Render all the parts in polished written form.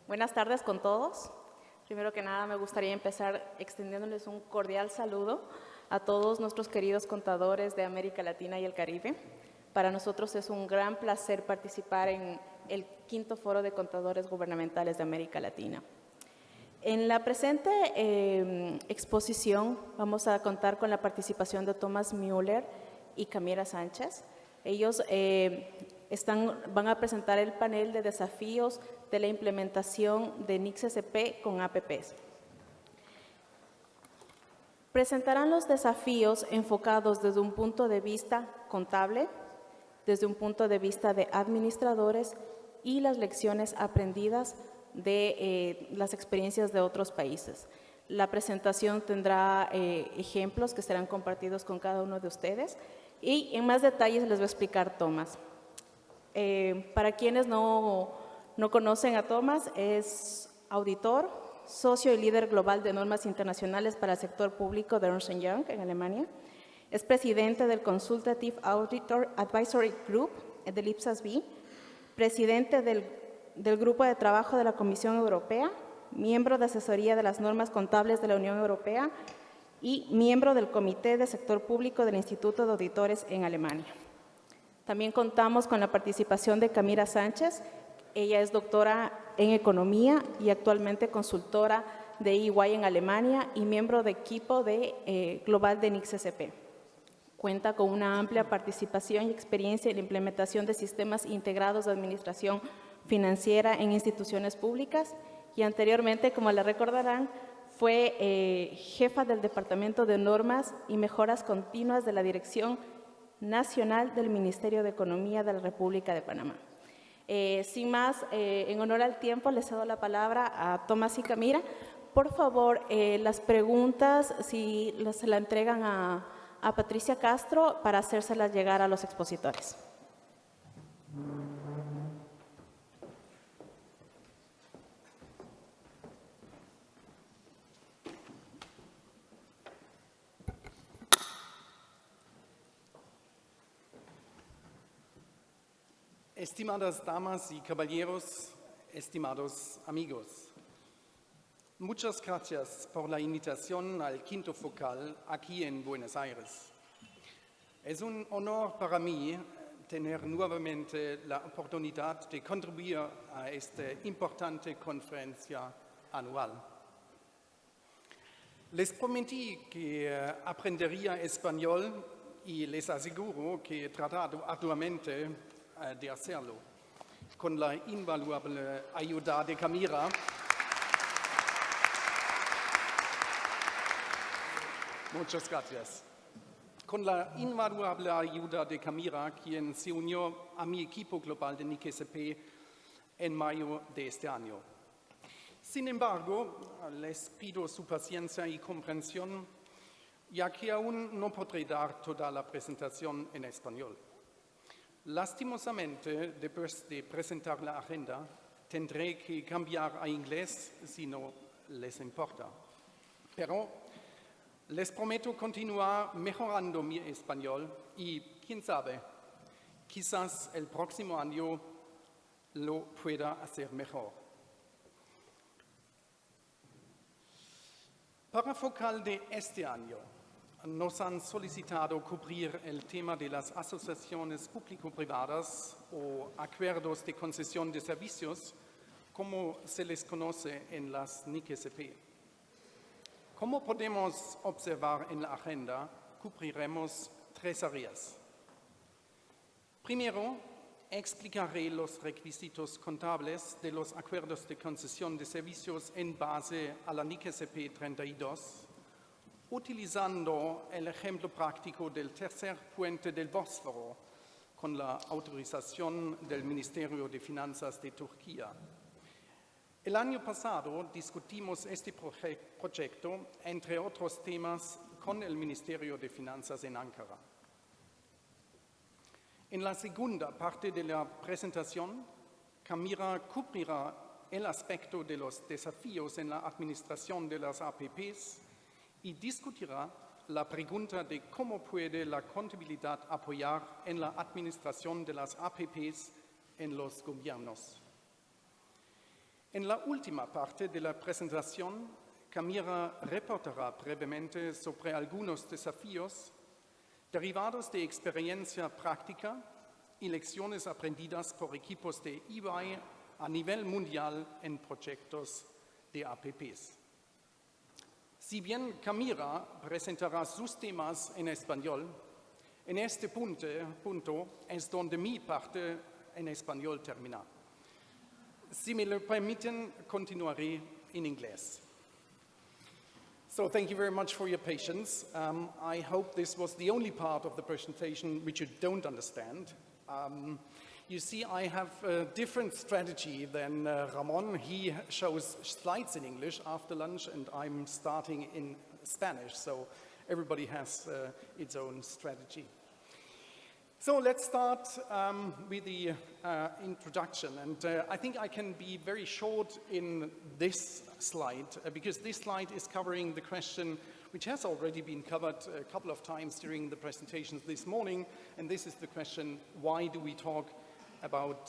Buenas tardes con todos. Primero que nada me gustaría empezar extendiéndoles un cordial saludo a todos nuestros queridos contadores de América Latina y el Caribe. Para nosotros es un gran placer participar en el 5º Foro de Contadores Gubernamentales de América Latina. En la presente exposición vamos a contar con la participación de Thomas Müller y Kamira Sánchez. Ellos van a presentar el panel de desafíos de la implementación de NICSP con APPs. Presentarán los desafíos enfocados desde un punto de vista contable, desde un punto de vista de administradores y las lecciones aprendidas de las experiencias de otros países. La presentación tendrá ejemplos que serán compartidos con cada uno de ustedes y en más detalles les voy a explicar Thomas. Para quienes no conocen a Thomas, es auditor, socio y líder global de normas internacionales para el sector público de Ernst en Alemania. Es presidente del Consultative Auditor Advisory Group del IPSAS-B, presidente del Grupo de Trabajo de la Comisión Europea, miembro de asesoría de las normas contables de la Unión Europea y miembro del Comité de Sector Público del Instituto de Auditores en Alemania. También contamos con la participación de Kamira Sánchez. Ella es doctora en Economía y actualmente consultora de EY en Alemania y miembro de equipo global de NICSP. Cuenta con una amplia participación y experiencia en la implementación de sistemas integrados de administración financiera en instituciones públicas y anteriormente, como la recordarán, fue jefa del Departamento de Normas y Mejoras Continuas de la Dirección Nacional del Ministerio de Economía de la República de Panamá. Sin más, en honor al tiempo, les cedo la palabra a Thomas y Kamira. Por favor, las preguntas, si se la entregan a Patricia Castro para hacérselas llegar a los expositores. Estimadas damas y caballeros, estimados amigos, muchas gracias por la invitación al 5º Focal aquí en Buenos Aires. Es un honor para mí tener nuevamente la oportunidad de contribuir a esta importante conferencia anual. Les prometí que aprendería español y les aseguro que he tratado arduamente de hacerlo, con la invaluable ayuda de Kamira. Muchas gracias. Con la invaluable ayuda de Kamira, quien se unió a mi equipo global de NICSP en mayo de este año. Sin embargo, les pido su paciencia y comprensión, ya que aún no podré dar toda la presentación en español. Lastimosamente, después de presentar la agenda, tendré que cambiar a inglés si no les importa. Pero les prometo continuar mejorando mi español y, quién sabe, quizás el próximo año lo pueda hacer mejor. Para Focal de este año, nos han solicitado cubrir el tema de las asociaciones público-privadas o acuerdos de concesión de servicios, como se les conoce en las NICSP. Como podemos observar en la agenda, cubriremos 3 áreas. Primero, explicaré los requisitos contables de los acuerdos de concesión de servicios en base a la NICSP 32, utilizando el ejemplo práctico del tercer puente del Bósforo con la autorización del Ministerio de Finanzas de Turquía. El año pasado discutimos este proyecto, entre otros temas, con el Ministerio de Finanzas en Ankara. En la segunda parte de la presentación, Kamira cubrirá el aspecto de los desafíos en la administración de las APPs y discutirá la pregunta de cómo puede la contabilidad apoyar en la administración de las APPs en los gobiernos. En la última parte de la presentación, Kamira reportará brevemente sobre algunos desafíos derivados de experiencia práctica y lecciones aprendidas por equipos de EY a nivel mundial en proyectos de APPs. Si bien Kamira presentará sus temas en español, en este punto es donde mi parte en español termina. Si me lo permiten, continuaré en inglés. So thank you very much for your patience. I hope this was the only part of the presentation which you don't understand. You see, I have a different strategy than Ramon. He shows slides in English after lunch, and I'm starting in Spanish, so everybody has its own strategy. So let's start with the introduction, and I think I can be very short in this slide because this slide is covering the question which has already been covered a couple of times during the presentations this morning, and this is the question, why do we talk about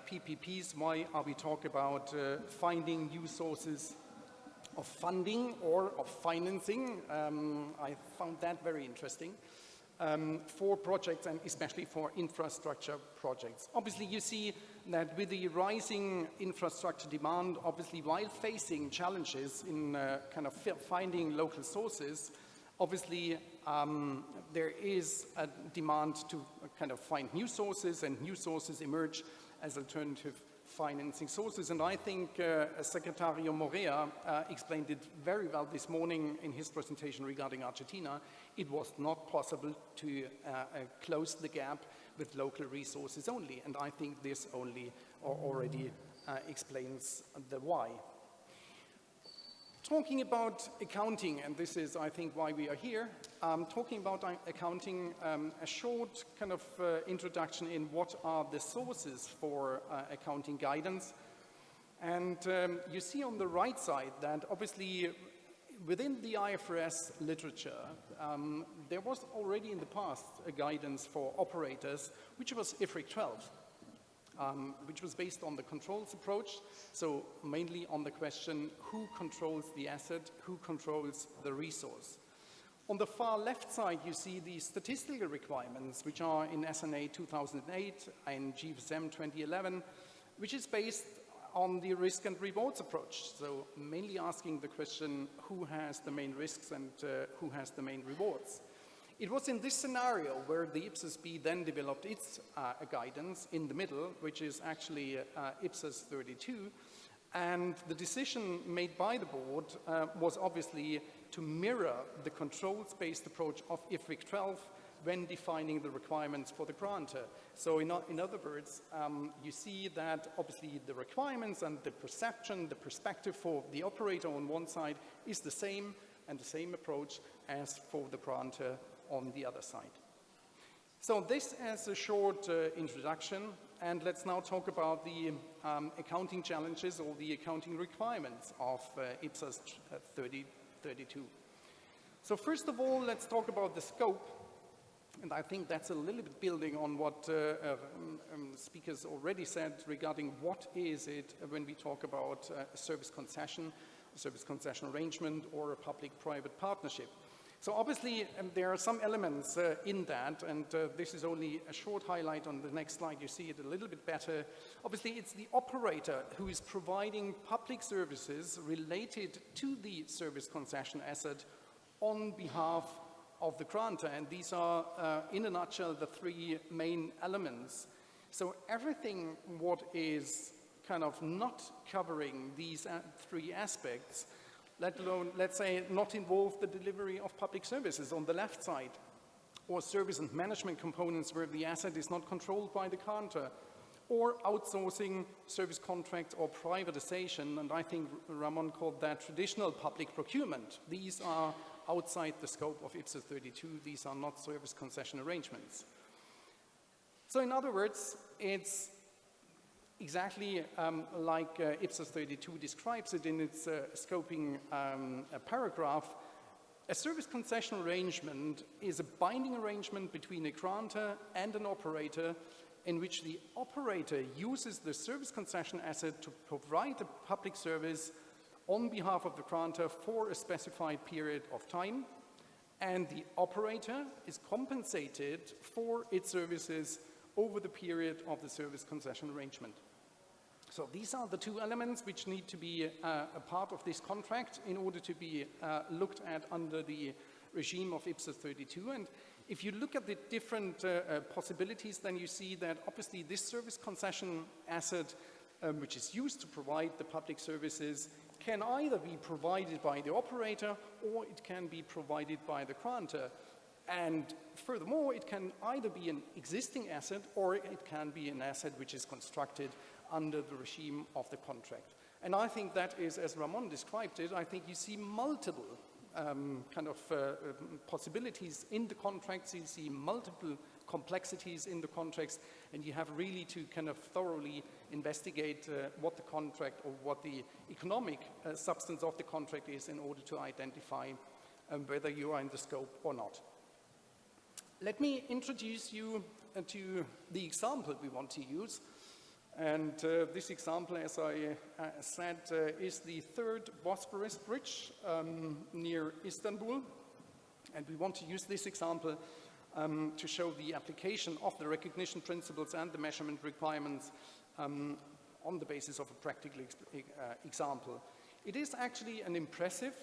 PPPs? Why are we talking about finding new sources of funding or of financing? I found that very interesting. For projects and especially for infrastructure projects. Obviously, you see that with the rising infrastructure demand, obviously while facing challenges in kind of finding local sources, obviously there is a demand to kind of find new sources, and new sources emerge as alternative financing sources. And I think Secretario Morea explained it very well this morning in his presentation regarding Argentina. It was not possible to close the gap with local resources only, and I think this only already explains the why. Talking about accounting, and this is, I think, why we are here, talking about accounting, a short kind of introduction in what are the sources for accounting guidance. And you see on the right side that obviously within the IFRS literature, there was already in the past a guidance for operators, which was IFRIC 12. Which was based on the controls approach, so mainly on the question who controls the asset, who controls the resource. On the far left side, you see the statistical requirements, which are in SNA 2008 and GFSM 2011, which is based on the risk and rewards approach, so mainly asking the question who has the main risks and who has the main rewards. It was in this scenario where the IPSAS-B then developed its guidance in the middle, which is actually IPSAS 32, and the decision made by the board was obviously to mirror the controls-based approach of IFRIC 12 when defining the requirements for the grantor. So in other words, you see that obviously the requirements and the perception, the perspective for the operator on one side is the same, and the same approach as for the grantor on the other side. So this is a short introduction, and let's now talk about the accounting challenges or the accounting requirements of IPSAS 3032. So first of all, let's talk about the scope, and I think that's a little bit building on what speakers already said regarding what is it when we talk about a service concession arrangement, or a public-private partnership. So obviously, there are some elements in that, and this is only a short highlight. On the next slide, you see it a little bit better. Obviously, it's the operator who is providing public services related to the service concession asset on behalf of the grantor, and these are, in a nutshell, the three main elements. So everything what is kind of not covering these three aspects, let alone, let's say, not involve the delivery of public services on the left side, or service and management components where the asset is not controlled by the grantor, or outsourcing service contracts or privatization, and I think Ramon called that traditional public procurement. These are outside the scope of IPSAS 32. These are not service concession arrangements. So in other words, it's exactly like IPSAS 32 describes it in its scoping paragraph. A service concession arrangement is a binding arrangement between a grantor and an operator in which the operator uses the service concession asset to provide a public service on behalf of the grantor for a specified period of time, and the operator is compensated for its services over the period of the service concession arrangement. So these are the two elements which need to be a part of this contract in order to be looked at under the regime of IPSAS 32. And if you look at the different possibilities, then you see that obviously this service concession asset, which is used to provide the public services, can either be provided by the operator or it can be provided by the grantor. And furthermore, it can either be an existing asset or it can be an asset which is constructed under the regime of the contract. And I think that is, as Ramon described it, I think you see multiple possibilities in the contracts, you see multiple complexities in the contracts, and you have really to kind of thoroughly investigate what the contract or what the economic substance of the contract is in order to identify whether you are in the scope or not. Let me introduce you to the example we want to use. And this example, as I said, is the third Bosporus Bridge near Istanbul. And we want to use this example to show the application of the recognition principles and the measurement requirements on the basis of a practical example. It is actually an impressive,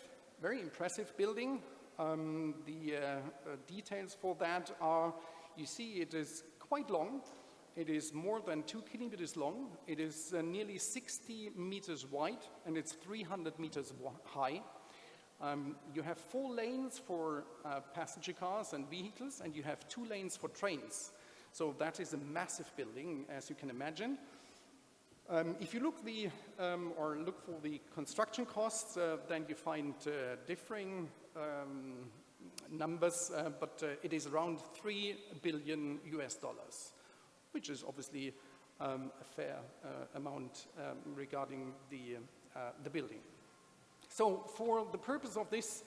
very impressive building. The details for that are, you see it is quite long. It is more than 2 kilometers long. It is nearly 60 meters wide, and it's 300 meters high. You have 4 lanes for passenger cars and vehicles, and you have 2 lanes for trains. So that is a massive building, as you can imagine. If you look look for the construction costs, then you find differing numbers, but it is around $3 billion, which is obviously a fair amount regarding the building. So for the purpose of this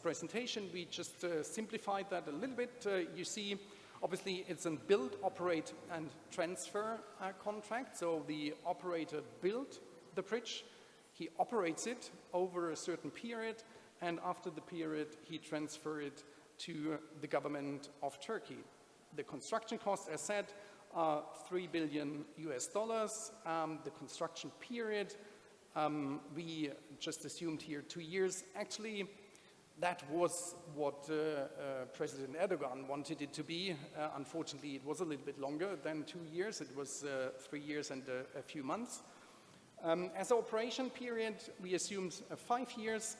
presentation, we just simplified that a little bit. You see, obviously, it's a build, operate, and transfer contract. So the operator built the bridge, he operates it over a certain period, and after the period, he transfers it to the government of Turkey. The construction costs, as said, are $3 billion. The construction period, we just assumed here 2 years. Actually, that was what President Erdogan wanted it to be. Unfortunately, it was a little bit longer than 2 years. It was 3 years and a few months. As an operation period, we assumed 5 years,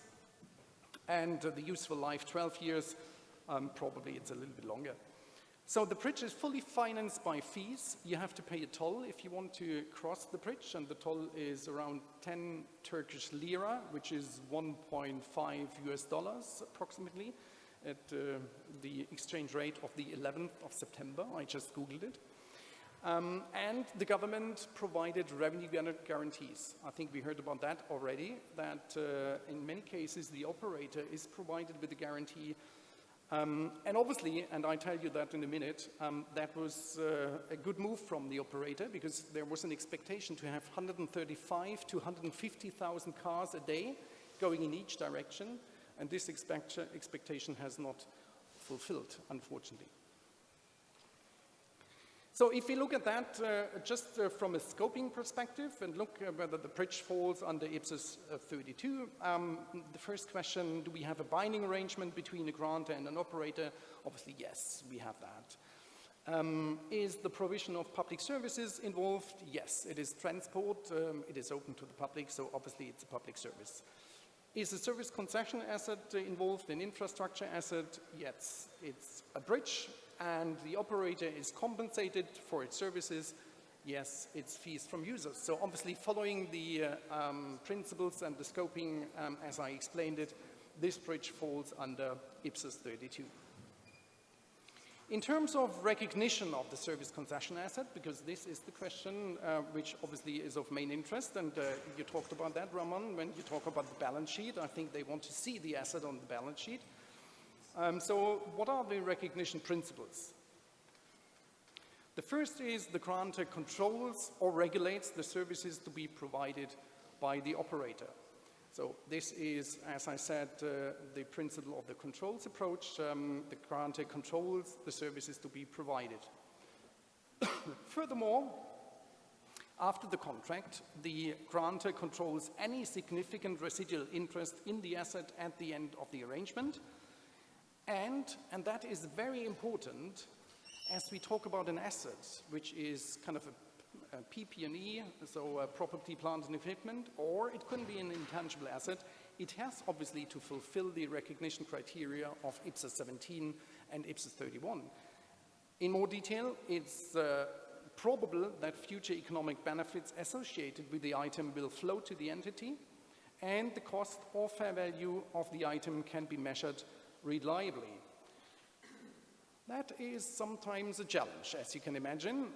and the useful life 12 years. Probably it's a little bit longer. So the bridge is fully financed by fees. You have to pay a toll if you want to cross the bridge, and the toll is around 10 Turkish lira, which is $1.5 approximately, at the exchange rate of the 11th of September. I just Googled it. And the government provided revenue guarantees. I think we heard about that already, that in many cases the operator is provided with a guarantee. And obviously, and I tell you that in a minute, that was a good move from the operator, because there was an expectation to have 135 to 150,000 cars a day going in each direction, and this expectation has not fulfilled, unfortunately. So if we look at that just from a scoping perspective and look whether the bridge falls under IPSAS 32, the first question, do we have a binding arrangement between a grantor and an operator? Obviously, yes, we have that. Is the provision of public services involved? Yes, it is transport, it is open to the public, so obviously it's a public service. Is the service concession asset involved, an infrastructure asset? Yes, it's a bridge, and the operator is compensated for its services. Yes, it's fees from users. So obviously, following the principles and the scoping as I explained it, this bridge falls under IPSAS 32. In terms of recognition of the service concession asset, because this is the question which obviously is of main interest, and you talked about that, Ramon, when you talk about the balance sheet. I think they want to see the asset on the balance sheet. So what are the recognition principles? The first is the grantor controls or regulates the services to be provided by the operator. So this is, as I said, the principle of the controls approach. The grantor controls the services to be provided. Furthermore, after the contract, the grantor controls any significant residual interest in the asset at the end of the arrangement. And that is very important as we talk about an asset, which is kind of a PP&E, so property, plant and equipment, or it could be an intangible asset. It has obviously to fulfill the recognition criteria of IPSAS 17 and IPSAS 31. In more detail, it's probable that future economic benefits associated with the item will flow to the entity, and the cost or fair value of the item can be measured reliably. That is sometimes a challenge, as you can imagine.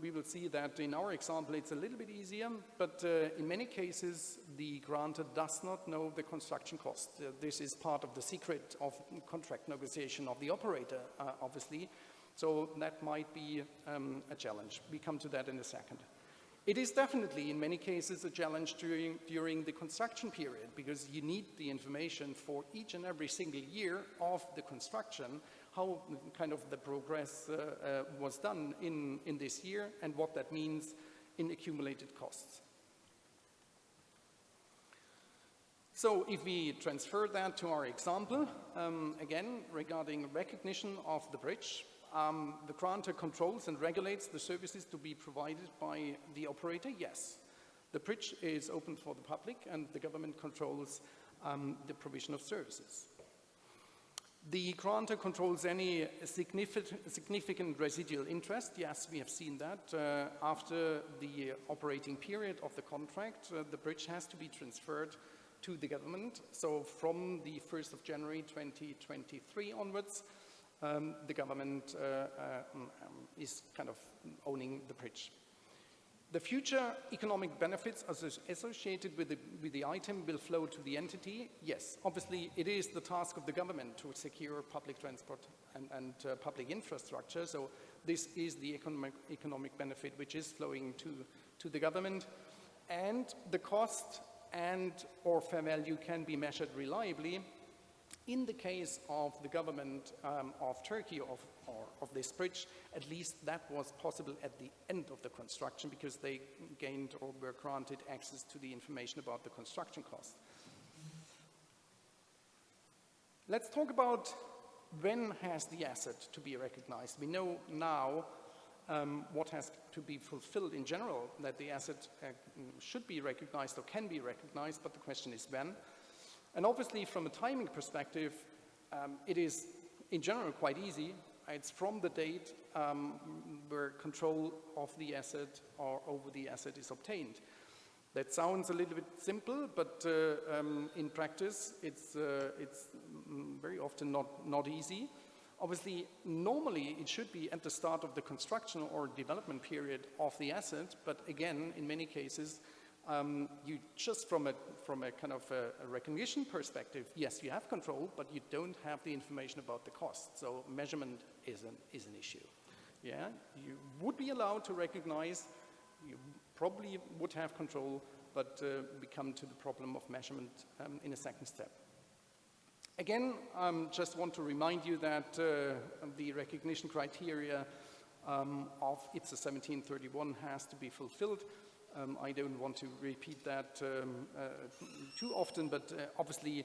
We will see that in our example it's a little bit easier, but in many cases the grantor does not know the construction cost. This is part of the secret of contract negotiation of the operator, obviously, so that might be a challenge. We come to that in a second. It is definitely, in many cases, a challenge during the construction period, because you need the information for each and every single year of the construction, how kind of the progress was done in this year and what that means in accumulated costs. So if we transfer that to our example, again, regarding recognition of the bridge, the grantor controls and regulates the services to be provided by the operator, yes. The bridge is open for the public and the government controls the provision of services. The grantor controls any significant residual interest. Yes, we have seen that. After the operating period of the contract, the bridge has to be transferred to the government. So from the 1st of January 2023 onwards, the government is kind of owning the bridge. The future economic benefits associated with the item will flow to the entity. Yes, obviously it is the task of the government to secure public transport and public infrastructure. So this is the economic benefit which is flowing to the government. And the cost and or fair value can be measured reliably. In the case of the government of Turkey, of this bridge, at least that was possible at the end of the construction because they gained or were granted access to the information about the construction cost. Let's talk about when has the asset to be recognized. We know now what has to be fulfilled in general, that the asset should be recognized or can be recognized, but the question is when. And obviously, from a timing perspective, it is, in general, quite easy. It's from the date where control of the asset or over the asset is obtained. That sounds a little bit simple, but in practice, it's very often not easy. Obviously, normally, it should be at the start of the construction or development period of the asset, but again, in many cases, you just from a kind of a recognition perspective, yes, you have control, but you don't have the information about the cost. So measurement is an issue. Yeah, you would be allowed to recognize, you probably would have control, but we come to the problem of measurement in a second step. Again, just want to remind you that the recognition criteria of IPSAS 1731 has to be fulfilled. I don't want to repeat that too often, but obviously,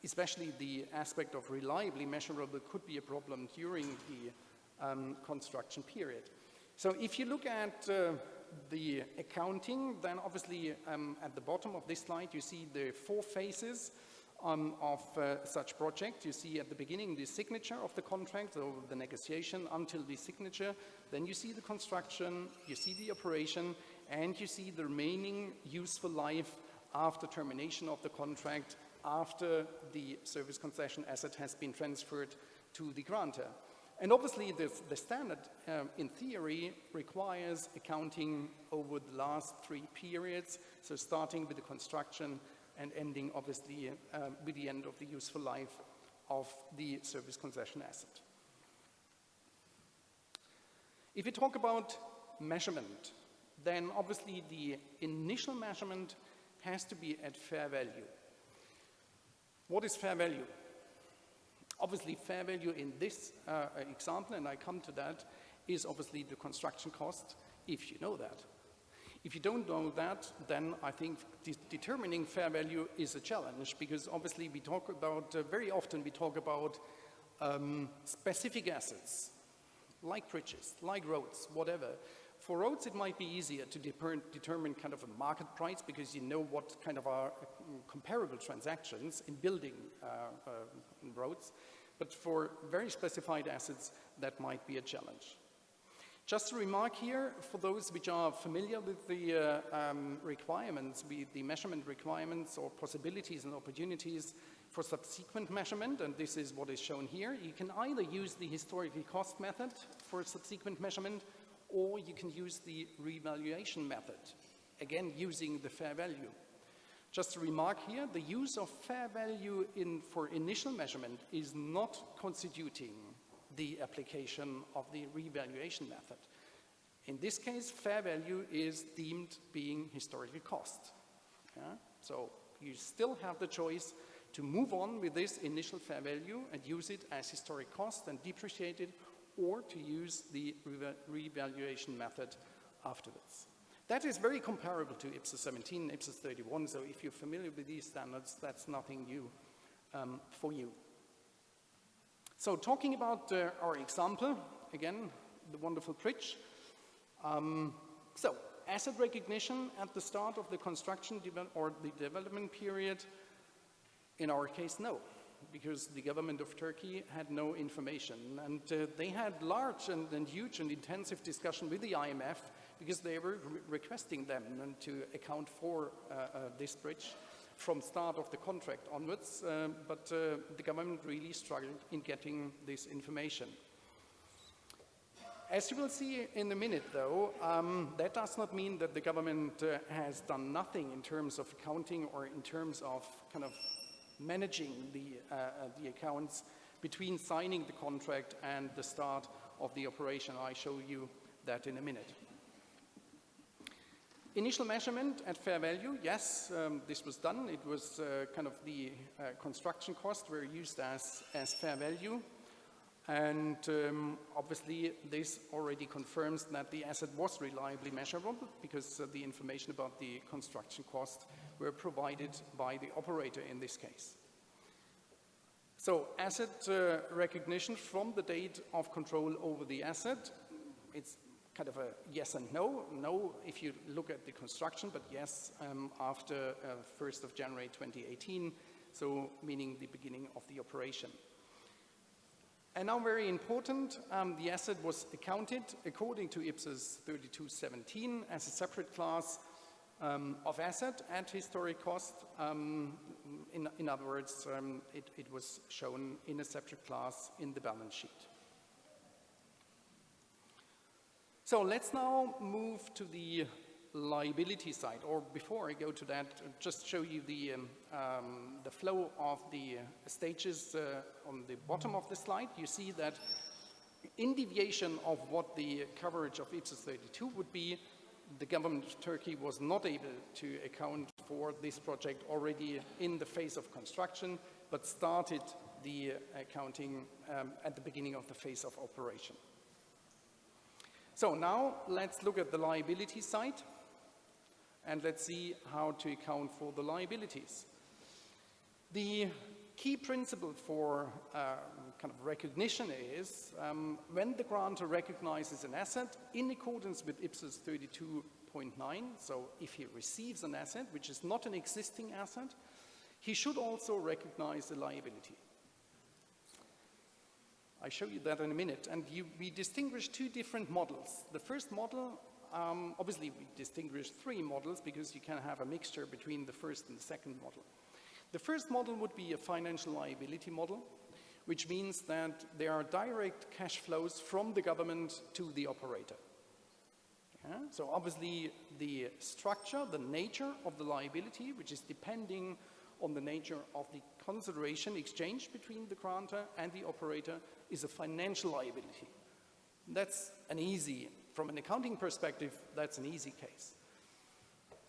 especially the aspect of reliably measurable could be a problem during the construction period. So if you look at the accounting, then obviously at the bottom of this slide you see the 4 phases of such project. You see at the beginning the signature of the contract, so the negotiation until the signature. Then you see the construction, you see the operation, and you see the remaining useful life after termination of the contract, after the service concession asset has been transferred to the grantor. And obviously the standard in theory requires accounting over the last 3 periods, so starting with the construction and ending obviously with the end of the useful life of the service concession asset. If we talk about measurement, then obviously the initial measurement has to be at fair value. What is fair value? Obviously, fair value in this example, and I come to that, is obviously the construction cost, if you know that. If you don't know that, then I think determining fair value is a challenge, because obviously we talk about, very often we talk about specific assets, like bridges, like roads, whatever. For roads, it might be easier to determine kind of a market price, because you know what kind of are comparable transactions in building roads. But for very specified assets, that might be a challenge. Just a remark here, for those which are familiar with the requirements, the measurement requirements or possibilities and opportunities for subsequent measurement, and this is what is shown here. You can either use the historical cost method for subsequent measurement, or you can use the revaluation method, again using the fair value. Just a remark here, the use of fair value for initial measurement is not constituting the application of the revaluation method. In this case, fair value is deemed being historical cost. Yeah? So you still have the choice to move on with this initial fair value and use it as historic cost and depreciate it, or to use the revaluation method afterwards. That is very comparable to IPSAS 17, IPSAS 31, so if you're familiar with these standards, that's nothing new for you. So talking about our example, again, the wonderful bridge. So asset recognition at the start of the construction or the development period, in our case, no, because the government of Turkey had no information. And they had large and huge and intensive discussion with the IMF, because they were requesting them to account for this bridge from start of the contract onwards, but the government really struggled in getting this information. As you will see in a minute, though, that does not mean that the government has done nothing in terms of accounting or in terms of kind of managing the accounts between signing the contract and the start of the operation. I show you that in a minute. Initial measurement at fair value, yes, this was done. It was kind of the construction costs were used as fair value. And obviously this already confirms that the asset was reliably measurable, because the information about the construction cost were provided by the operator in this case. So asset recognition from the date of control over the asset, it's kind of a yes and no. No if you look at the construction, but yes after 1st of January 2018, so meaning the beginning of the operation. And now very important, the asset was accounted according to IPSAS 3217 as a separate class of asset at historic cost. In other words, it was shown in a separate class in the balance sheet. So let's now move to the liability side, or before I go to that, just show you the flow of the stages on the bottom of the slide. You see that in deviation of what the coverage of IPSAS 32 would be, the government of Turkey was not able to account for this project already in the phase of construction, but started the accounting at the beginning of the phase of operation. So now let's look at the liability side, and let's see how to account for the liabilities. The key principle for kind of recognition is when the grantor recognizes an asset in accordance with IPSAS 32.9, so if he receives an asset which is not an existing asset, he should also recognize the liability. I show you that in a minute, and we distinguish two different models. The first model, obviously we distinguish three models because you can have a mixture between the first and the second model. The first model would be a financial liability model, which means that there are direct cash flows from the government to the operator. Yeah? So obviously the structure, the nature of the liability, which is depending on the nature of the consideration exchange between the grantor and the operator, is a financial liability. That's an easy, from an accounting perspective, that's an easy case.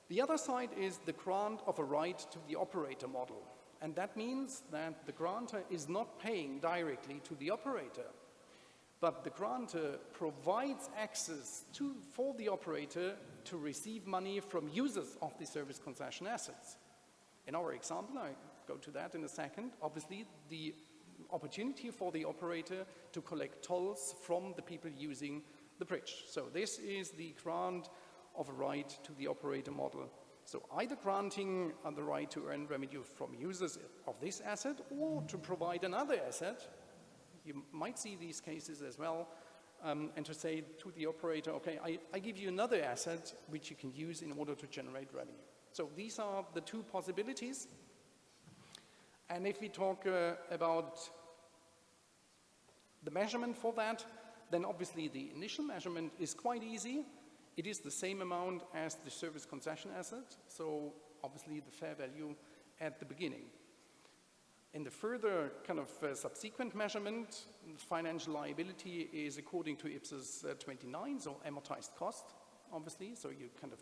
The other side is the grant of a right to the operator model. And that means that the grantor is not paying directly to the operator, but the grantor provides access for the operator to receive money from users of the service concession assets. In our example, I go to that in a second, obviously the opportunity for the operator to collect tolls from the people using the bridge. So this is the grant of a right to the operator model. So either granting the right to earn revenue from users of this asset or to provide another asset. You might see these cases as well, and to say to the operator, okay, I give you another asset which you can use in order to generate revenue. So these are the two possibilities. And if we talk about the measurement for that, then obviously the initial measurement is quite easy. It is the same amount as the service concession asset, so obviously the fair value at the beginning. In the further kind of subsequent measurement, financial liability is according to IPSAS 29, so amortized cost, obviously. So you kind of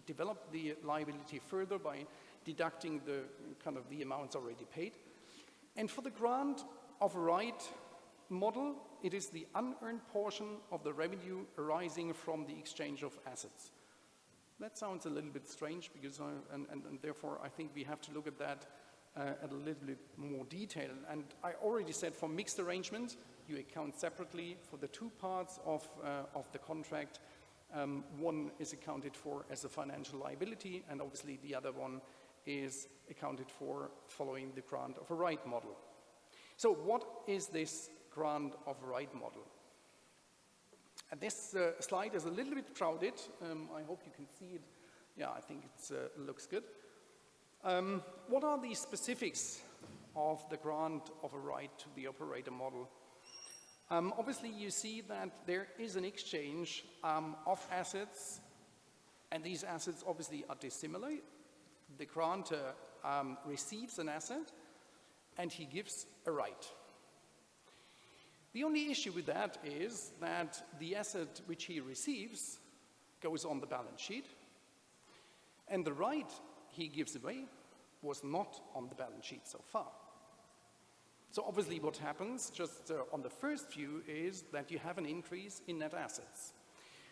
develop the liability further by deducting the kind of the amounts already paid. And for the grant of a right model, it is the unearned portion of the revenue arising from the exchange of assets. That sounds a little bit strange because and therefore I think we have to look at that at a little bit more detail. And I already said for mixed arrangement, you account separately for the two parts of the contract. One is accounted for as a financial liability, and obviously the other one is accounted for following the grant of a right model. So what is this grant of a right model? And this slide is a little bit crowded. I hope you can see it. Yeah, I think it looks good. What are the specifics of the grant of a right to the operator model? Obviously, you see that there is an exchange of assets, and these assets obviously are dissimilar. The grantor receives an asset, and he gives a right. The only issue with that is that the asset which he receives goes on the balance sheet, and the right he gives away was not on the balance sheet so far. So obviously what happens just on the first view is that you have an increase in net assets.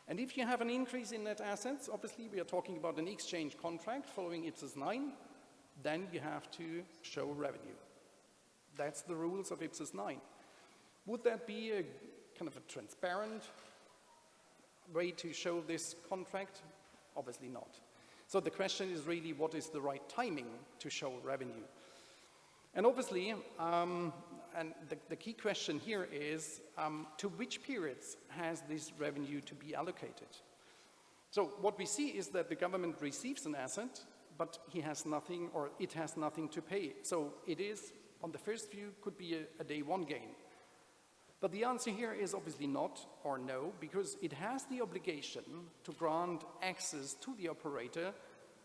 And if you have an increase in net assets, obviously we are talking about an exchange contract following IPSAS 9, then you have to show revenue. That's the rules of IPSAS 9. Would that be a kind of a transparent way to show this contract? Obviously not. So the question is really, what is the right timing to show revenue? And obviously, and the key question here is, to which periods has this revenue to be allocated? So what we see is that the government receives an asset, but he has nothing, or it has nothing to pay. So it is, on the first view, could be a day one gain. But the answer here is obviously not or no, because it has the obligation to grant access to the operator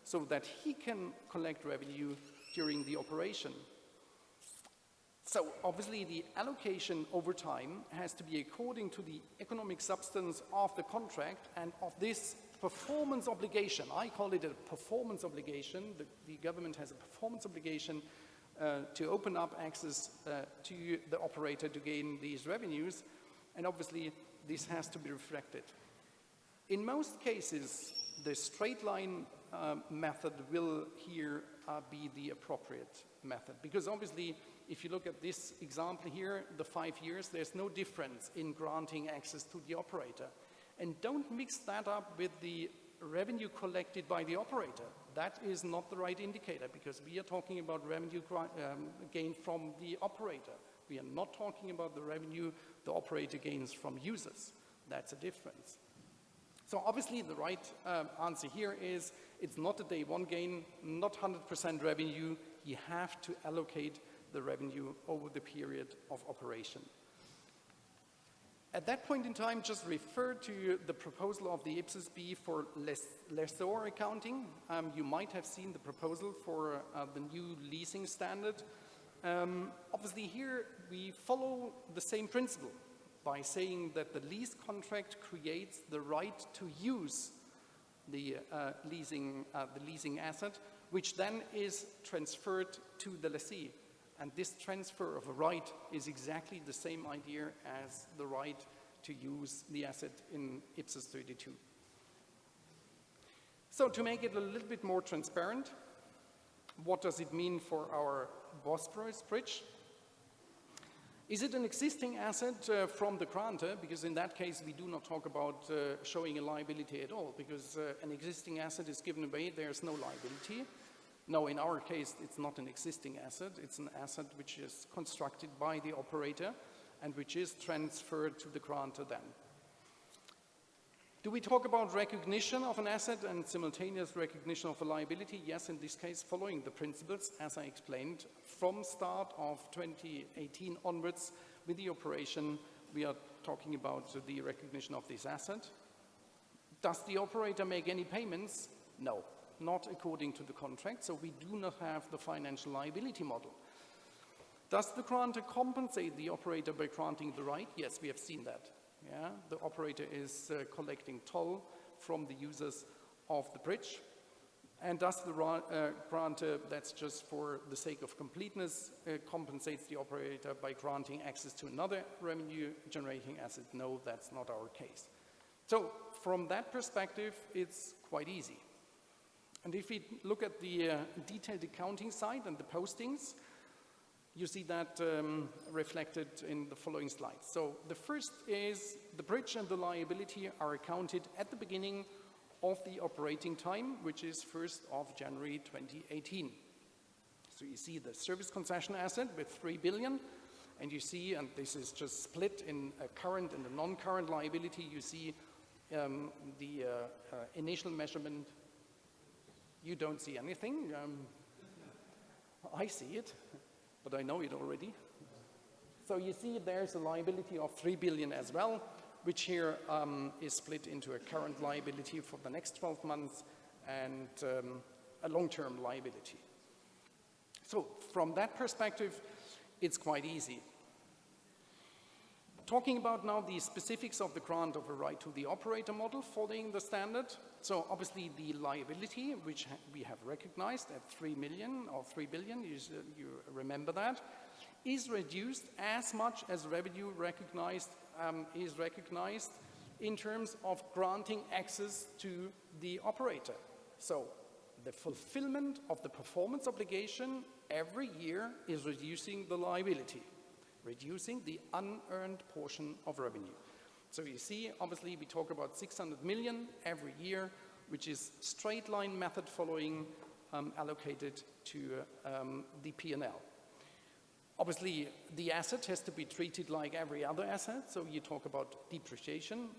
so that he can collect revenue during the operation. So obviously the allocation over time has to be according to the economic substance of the contract and of this performance obligation. I call it a performance obligation. The government has a performance obligation to open up access to the operator to gain these revenues, and obviously this has to be reflected. In most cases, the straight line method will here be the appropriate method, because obviously if you look at this example here, the 5 years, there's no difference in granting access to the operator. And don't mix that up with the revenue collected by the operator. That is not the right indicator, because we are talking about revenue gain from the operator. We are not talking about the revenue the operator gains from users. That's a difference. So obviously the right answer here is it's not a day one gain, not 100% revenue. You have to allocate the revenue over the period of operation. At that point in time, just refer to the proposal of the IPSAS-B for lessor accounting. You might have seen the proposal for the new leasing standard. Obviously here we follow the same principle. by saying that the lease contract creates the right to use the leasing asset, which then is transferred to the lessee. And this transfer of a right is exactly the same idea as the right to use the asset in Ipsos 32. So to make it a little bit more transparent, what does it mean for our Bosporus Bridge? Is it an existing asset from the grantor? Because in that case, we do not talk about showing a liability at all, because an existing asset is given away, there's no liability. No, in our case, it's not an existing asset. It's an asset which is constructed by the operator and which is transferred to the grantor then. Do we talk about recognition of an asset and simultaneous recognition of a liability? Yes, in this case, following the principles, as I explained, from start of 2018 onwards with the operation, we are talking about the recognition of this asset. Does the operator make any payments? No, not according to the contract, so we do not have the financial liability model. Does the grantor compensate the operator by granting the right? Yes, we have seen that. Yeah, the operator is collecting toll from the users of the bridge. And does the grantor, that's just for the sake of completeness, compensates the operator by granting access to another revenue-generating asset? No, that's not our case. So from that perspective, it's quite easy. And if we look at the detailed accounting side and the postings, you see that reflected in the following slides. So the first is the bridge and the liability are accounted at the beginning of the operating time, which is 1st of January 2018. So you see the service concession asset with 3 billion, and you see, and this is just split in a current and a non-current liability, you see the initial measurement. You don't see anything. I see it, but I know it already. So you see there's a liability of 3 billion as well, which here is split into a current liability for the next 12 months and a long-term liability. So from that perspective, it's quite easy. Talking about now the specifics of the grant of a right to the operator model following the standard. So obviously the liability, which we have recognized at 3 million or 3 billion, you remember that, is reduced as much as revenue is recognized in terms of granting access to the operator. So the fulfillment of the performance obligation every year is reducing the liability, reducing the unearned portion of revenue. So you see, obviously, we talk about 600 million every year, which is straight line method following allocated to the P&L. Obviously, the asset has to be treated like every other asset. So you talk about depreciation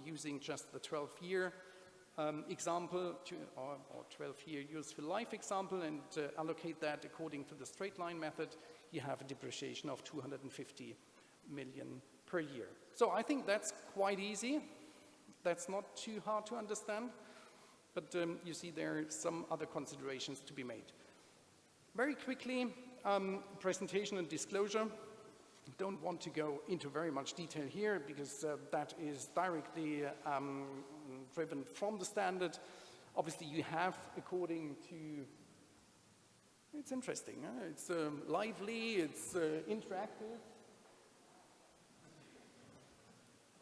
using just the 12-year example or 12-year useful life example and allocate that according to the straight line method. You have a depreciation of 250 million per year. So I think that's quite easy. That's not too hard to understand, but you see there are some other considerations to be made. Very quickly, presentation and disclosure. Don't want to go into very much detail here because that is directly driven from the standard. Obviously, you have, according to, it's interesting, huh? It's lively, it's interactive.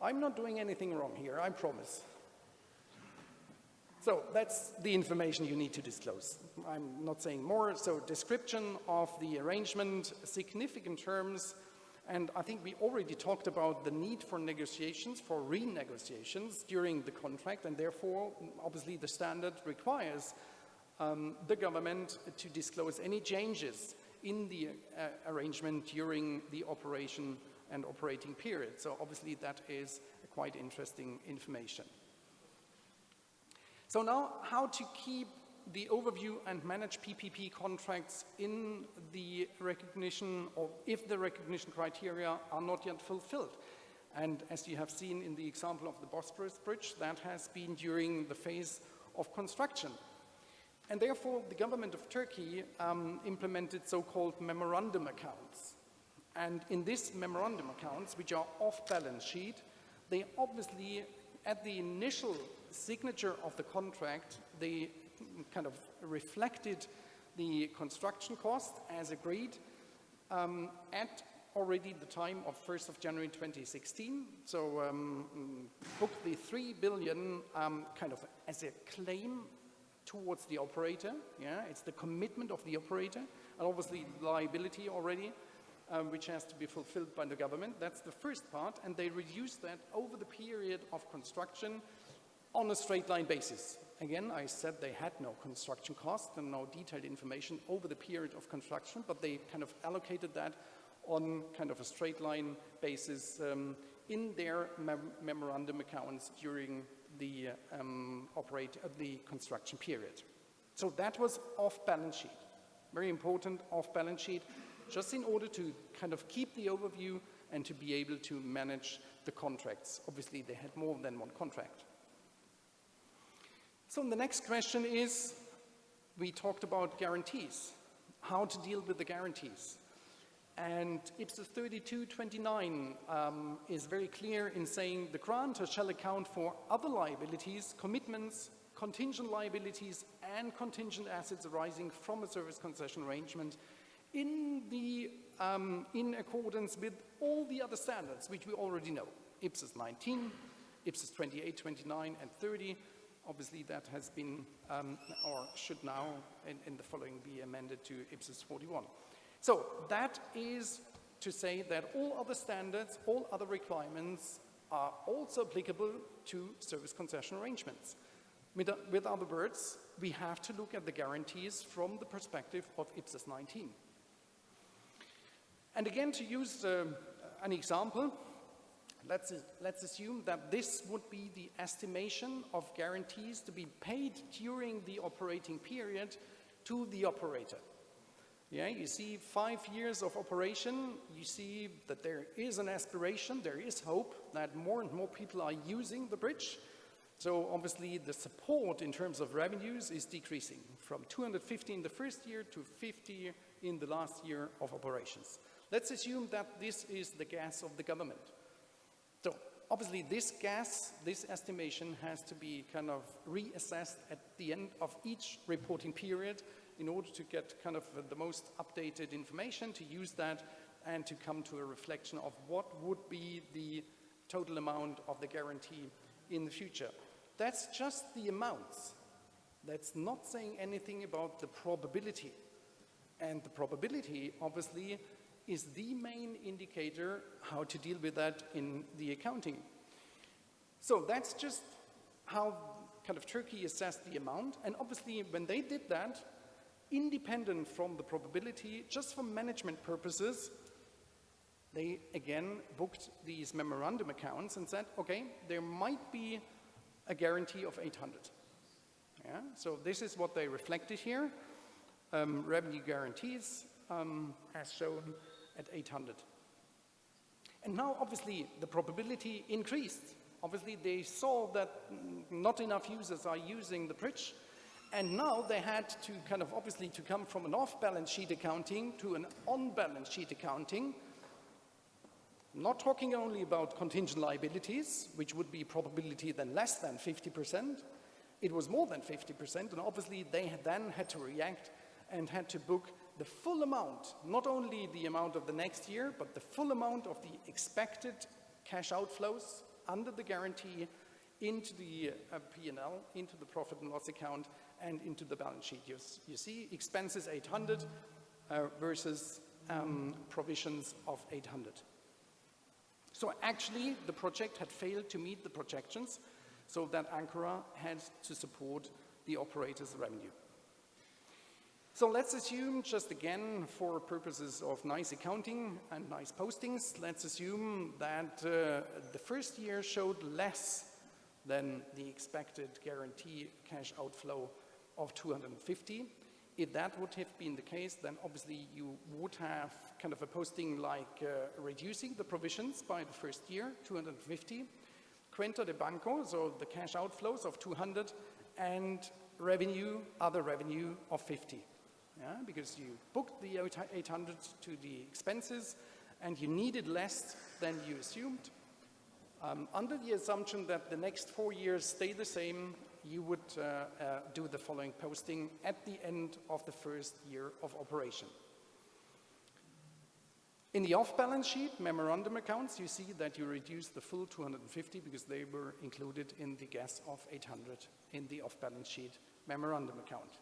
I'm not doing anything wrong here, I promise. So that's the information you need to disclose. I'm not saying more. So description of the arrangement, significant terms, and I think we already talked about the need for negotiations, for renegotiations during the contract, and therefore, obviously, the standard requires the government to disclose any changes in the arrangement during the operation and operating period. So obviously that is quite interesting information. So now how to keep the overview and manage PPP contracts in the recognition, or if the recognition criteria are not yet fulfilled. And as you have seen in the example of the Bosporus Bridge, that has been during the phase of construction. And therefore, the government of Turkey implemented so-called memorandum accounts. And in this memorandum accounts, which are off balance sheet, they obviously, at the initial signature of the contract, they kind of reflected the construction cost as agreed at already the time of 1st of January 2016. So booked the 3 billion kind of as a claim towards the operator. Yeah, it's the commitment of the operator, and obviously liability already, which has to be fulfilled by the government. That's the first part, and they reduced that over the period of construction on a straight line basis. Again, I said they had no construction cost and no detailed information over the period of construction, but they kind of allocated that on kind of a straight line basis in their memorandum accounts during the the construction period. So that was off balance sheet. Very important, off balance sheet, just in order to kind of keep the overview and to be able to manage the contracts. Obviously, they had more than one contract. So the next question is, we talked about guarantees, how to deal with the guarantees. And IPSAS 3229 is very clear in saying the grantor shall account for other liabilities, commitments, contingent liabilities, and contingent assets arising from a service concession arrangement in accordance with all the other standards which we already know. IPSAS 19, IPSAS 28, 29, and 30. Obviously, that has been, or should now, in the following, be amended to IPSAS 41. So that is to say that all other standards, all other requirements are also applicable to service concession arrangements. With other words, we have to look at the guarantees from the perspective of IPSAS 19. And again, to use an example, let's assume that this would be the estimation of guarantees to be paid during the operating period to the operator. Yeah, you see 5 years of operation, you see that there is an aspiration, there is hope that more and more people are using the bridge. So obviously the support in terms of revenues is decreasing from 250 in the first year to 50 in the last year of operations. Let's assume that this is the guess of the government. So obviously this guess, this estimation has to be kind of reassessed at the end of each reporting period in order to get kind of the most updated information, to use that and to come to a reflection of what would be the total amount of the guarantee in the future. That's just the amounts. That's not saying anything about the probability. And the probability, obviously, is the main indicator how to deal with that in the accounting. So that's just how kind of Turkey assessed the amount. And obviously, when they did that, independent from the probability, just for management purposes, they again booked these memorandum accounts and said, okay, there might be a guarantee of 800. Yeah? So this is what they reflected here. Revenue guarantees as shown at 800. And now obviously the probability increased. Obviously they saw that not enough users are using the bridge, and now they had to kind of obviously to come from an off-balance sheet accounting to an on-balance sheet accounting. I'm not talking only about contingent liabilities, which would be probability then less than 50%. It was more than 50%, and obviously they then had to react and had to book the full amount, not only the amount of the next year, but the full amount of the expected cash outflows under the guarantee into the P&L, into the profit and loss account, and into the balance sheet. You see expenses 800 versus provisions of 800. So actually the project had failed to meet the projections, so that Ankara had to support the operator's revenue. So let's assume, just again for purposes of nice accounting and nice postings, let's assume that the first year showed less than the expected guarantee cash outflow of 250. If that would have been the case, then obviously you would have kind of a posting like reducing the provisions by the first year, 250, Cuenta de Banco, so the cash outflows of 200, and revenue, other revenue of 50. Yeah, because you booked the 800 to the expenses, and you needed less than you assumed, under the assumption that the next 4 years stay the same, you would do the following posting at the end of the first year of operation. In the off-balance sheet memorandum accounts, you see that you reduce the full 250 because they were included in the guess of 800 in the off-balance sheet memorandum account.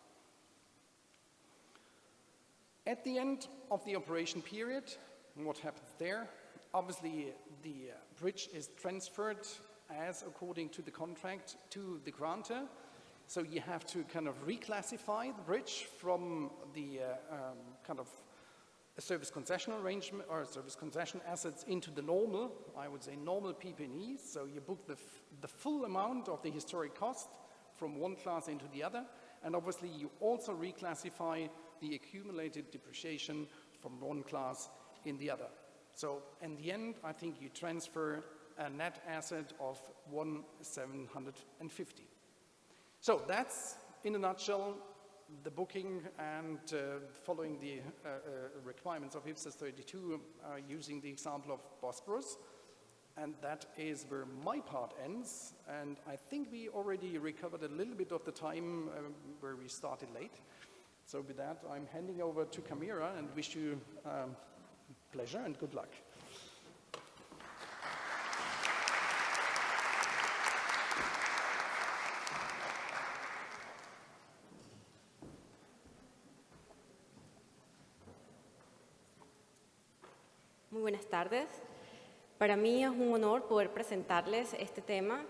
At the end of the operation period, what happens there? Obviously, the bridge is transferred as according to the contract to the grantor. So you have to kind of reclassify the bridge from the kind of a service concession arrangement or service concession assets into the normal, I would say normal PP&E. So you book the full amount of the historic cost from one class into the other. And obviously you also reclassify the accumulated depreciation from one class in the other. So in the end, I think you transfer a net asset of 1,750. So that's, in a nutshell, the booking and following the requirements of IPSAS 32 using the example of Bosporus. And that is where my part ends. And I think we already recovered a little bit of the time where we started late. So with that, I'm handing over to Kamira and wish you pleasure and good luck. Muy buenas tardes. Para mí es un honor poder presentarles este tema,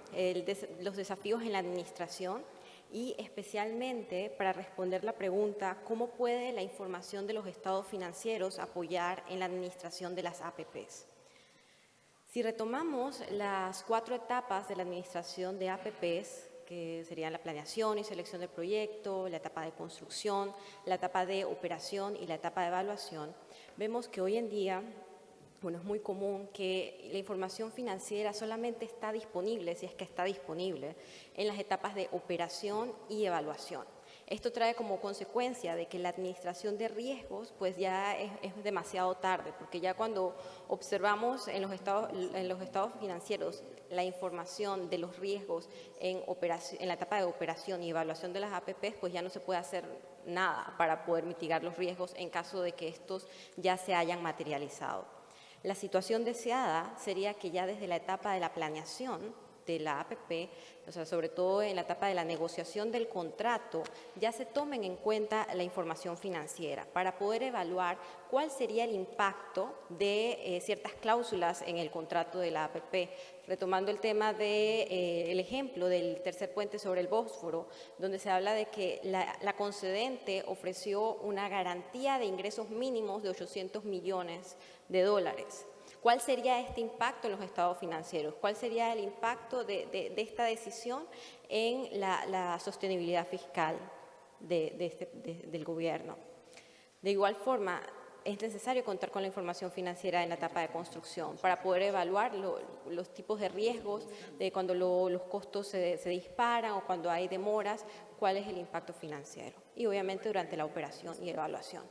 los desafíos en la administración, y especialmente para responder la pregunta ¿cómo puede la información de los estados financieros apoyar en la administración de las APPs? Si retomamos las 4 etapas de la administración de APPs, que serían la planeación y selección del proyecto, la etapa de construcción, la etapa de operación y la etapa de evaluación, vemos que hoy en día es muy común que la información financiera solamente está disponible, si es que está disponible, en las etapas de operación y evaluación. Esto trae como consecuencia de que la administración de riesgos pues ya es demasiado tarde, porque ya cuando observamos en los estados financieros la información de los riesgos en la etapa de operación y evaluación de las APPs, pues ya no se puede hacer nada para poder mitigar los riesgos en caso de que estos ya se hayan materializado. La situación deseada sería que ya desde la etapa de la planeación de la APP, o sea, sobre todo en la etapa de la negociación del contrato, ya se tomen en cuenta la información financiera para poder evaluar cuál sería el impacto de ciertas cláusulas en el contrato de la APP. Retomando el tema del ejemplo del tercer puente sobre el Bósforo, donde se habla de que la concedente ofreció una garantía de ingresos mínimos de 800 millones de dólares. ¿Cuál sería este impacto en los estados financieros? ¿Cuál sería el impacto de esta decisión en la sostenibilidad fiscal del gobierno? De igual forma, es necesario contar con la información financiera en la etapa de construcción para poder evaluar los tipos de riesgos de cuando los costos se disparan o cuando hay demoras, cuál es el impacto financiero. Y obviamente durante la operación y evaluación.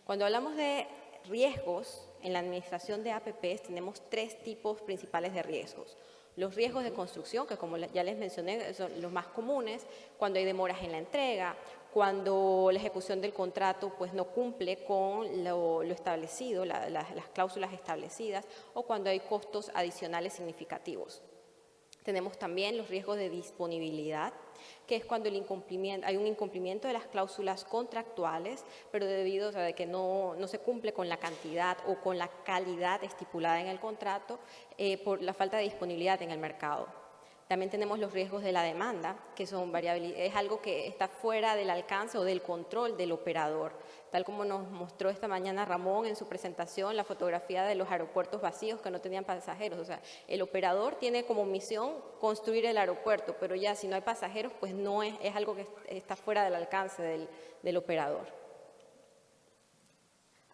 Cuando hablamos de riesgos en la administración de APPs, tenemos 3 tipos principales de riesgos. Los riesgos de construcción, que como ya les mencioné, son los más comunes, cuando hay demoras en la entrega, cuando la ejecución del contrato pues, no cumple con lo establecido, las cláusulas establecidas, o cuando hay costos adicionales significativos. Tenemos también los riesgos de disponibilidad, que es cuando hay un incumplimiento de las cláusulas contractuales, pero debido a que no se cumple con la cantidad o con la calidad estipulada en el contrato por la falta de disponibilidad en el mercado. También tenemos los riesgos de la demanda, que son es algo que está fuera del alcance o del control del operador. Tal como nos mostró esta mañana Ramón en su presentación, la fotografía de los aeropuertos vacíos que no tenían pasajeros. O sea, el operador tiene como misión construir el aeropuerto, pero ya si no hay pasajeros, pues no es algo que está fuera del alcance del operador.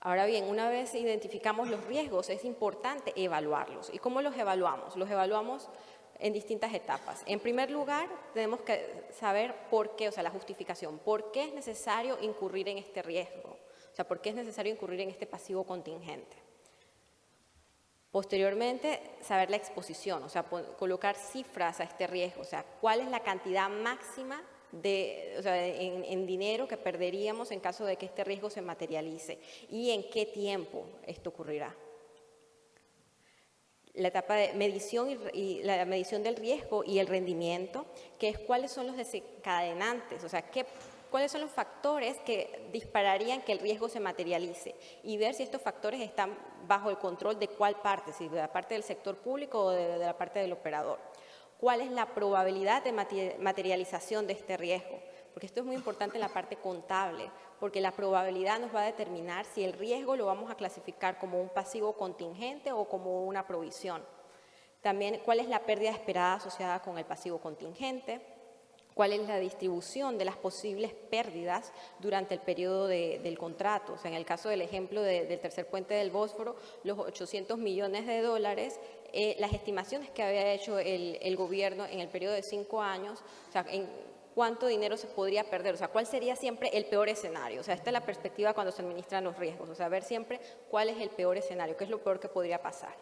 Ahora bien, una vez identificamos los riesgos, es importante evaluarlos. ¿Y cómo los evaluamos? Los evaluamos en distintas etapas. En primer lugar, tenemos que saber por qué, o sea, la justificación. ¿Por qué es necesario incurrir en este riesgo? O sea, ¿por qué es necesario incurrir en este pasivo contingente? Posteriormente, saber la exposición, o sea, colocar cifras a este riesgo, o sea, cuál es la cantidad máxima en dinero que perderíamos en caso de que este riesgo se materialice y en qué tiempo esto ocurrirá. La etapa de medición y la medición del riesgo y el rendimiento, que es cuáles son los desencadenantes, o sea, cuáles son los factores que dispararían que el riesgo se materialice y ver si estos factores están bajo el control de cuál parte, si de la parte del sector público o de la parte del operador. ¿Cuál es la probabilidad de materialización de este riesgo? Porque esto es muy importante en la parte contable, porque la probabilidad nos va a determinar si el riesgo lo vamos a clasificar como un pasivo contingente o como una provisión. También, ¿cuál es la pérdida esperada asociada con el pasivo contingente? ¿Cuál es la distribución de las posibles pérdidas durante el periodo del contrato? O sea, en el caso del ejemplo del tercer puente del Bósforo, los 800 millones de dólares, las estimaciones que había hecho el gobierno en el periodo de 5 años, o sea, en cuánto dinero se podría perder, o sea, cuál sería siempre el peor escenario. O sea, esta es la perspectiva cuando se administran los riesgos, o sea, ver siempre cuál es el peor escenario, qué es lo peor que podría pasar.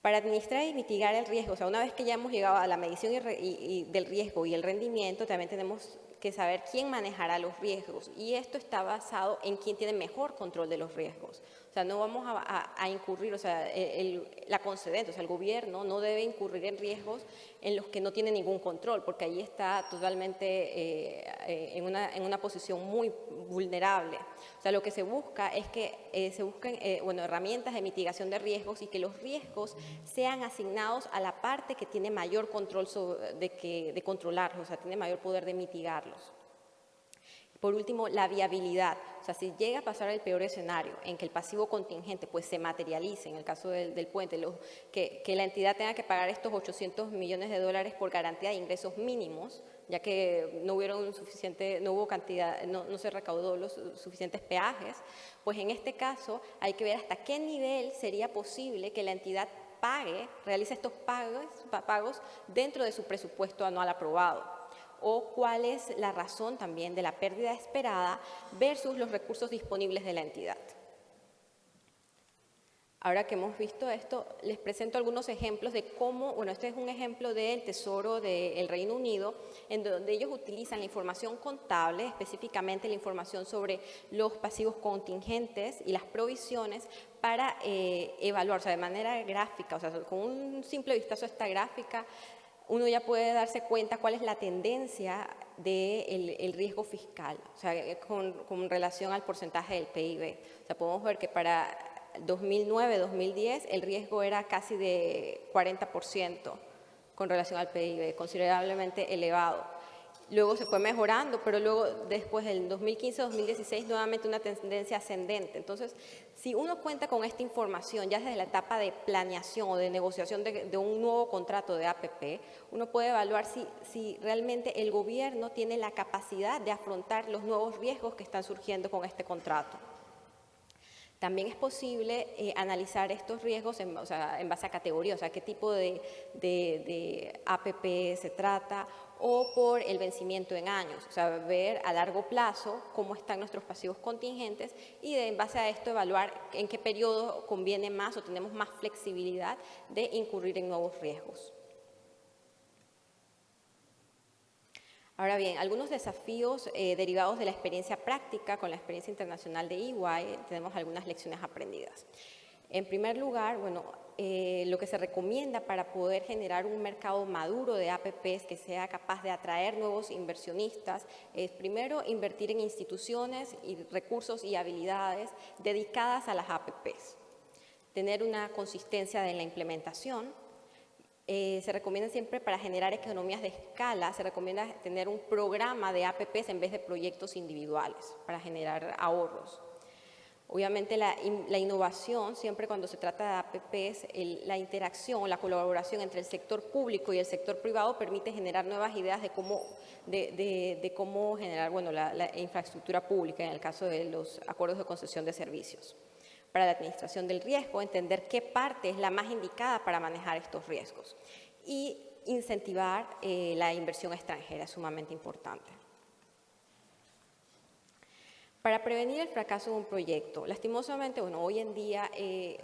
Para administrar y mitigar el riesgo, o sea, una vez que ya hemos llegado a la medición del riesgo y el rendimiento, también tenemos que saber quién manejará los riesgos. Y esto está basado en quién tiene mejor control de los riesgos. O sea, no vamos a incurrir, o sea, la concedente, o sea, el gobierno no debe incurrir en riesgos en los que no tiene ningún control, porque ahí está totalmente en una posición muy vulnerable. O sea, lo que se busca es que se busquen herramientas de mitigación de riesgos y que los riesgos sean asignados a la parte que tiene mayor control de controlarlos, o sea, tiene mayor poder de mitigarlos. Por último, la viabilidad. O sea, si llega a pasar el peor escenario en que el pasivo contingente pues, se materialice, en el caso del puente, que la entidad tenga que pagar estos 800 millones de dólares por garantía de ingresos mínimos, ya que no hubo cantidad, no se recaudó los suficientes peajes, pues en este caso hay que ver hasta qué nivel sería posible que la entidad realice estos pagos dentro de su presupuesto anual aprobado. O cuál es la razón también de la pérdida esperada versus los recursos disponibles de la entidad. Ahora que hemos visto esto, les presento algunos ejemplos de cómo, bueno, este es un ejemplo del Tesoro del Reino Unido, en donde ellos utilizan la información contable, específicamente la información sobre los pasivos contingentes y las provisiones para evaluar, o sea, de manera gráfica, o sea, con un simple vistazo a esta gráfica, uno ya puede darse cuenta cuál es la tendencia del riesgo fiscal, o sea, con relación al porcentaje del PIB. O sea, podemos ver que para 2009-2010 el riesgo era casi de 40% con relación al PIB, considerablemente elevado. Luego se fue mejorando, pero luego después del 2015-2016 nuevamente una tendencia ascendente. Entonces, si uno cuenta con esta información ya desde la etapa de planeación o de negociación de un nuevo contrato de APP, uno puede evaluar si realmente el gobierno tiene la capacidad de afrontar los nuevos riesgos que están surgiendo con este contrato. También es posible analizar estos riesgos en base a categoría, o sea, qué tipo de APP se trata, o por el vencimiento en años, o sea, ver a largo plazo cómo están nuestros pasivos contingentes y en base a esto evaluar en qué periodo conviene más o tenemos más flexibilidad de incurrir en nuevos riesgos. Ahora bien, algunos desafíos derivados de la experiencia práctica con la experiencia internacional de EY, tenemos algunas lecciones aprendidas. En primer lugar, bueno, lo que se recomienda para poder generar un mercado maduro de APPs que sea capaz de atraer nuevos inversionistas es primero invertir en instituciones y recursos y habilidades dedicadas a las APPs. Tener una consistencia en la implementación. Se recomienda siempre para generar economías de escala, se recomienda tener un programa de APPs en vez de proyectos individuales para generar ahorros. Obviamente la innovación, siempre cuando se trata de APPs, la interacción o la colaboración entre el sector público y el sector privado permite generar nuevas ideas de cómo generar la infraestructura pública en el caso de los acuerdos de concesión de servicios. Para la administración del riesgo, entender qué parte es la más indicada para manejar estos riesgos y incentivar la inversión extranjera, es sumamente importante. Para prevenir el fracaso de un proyecto, lastimosamente, bueno, hoy en día,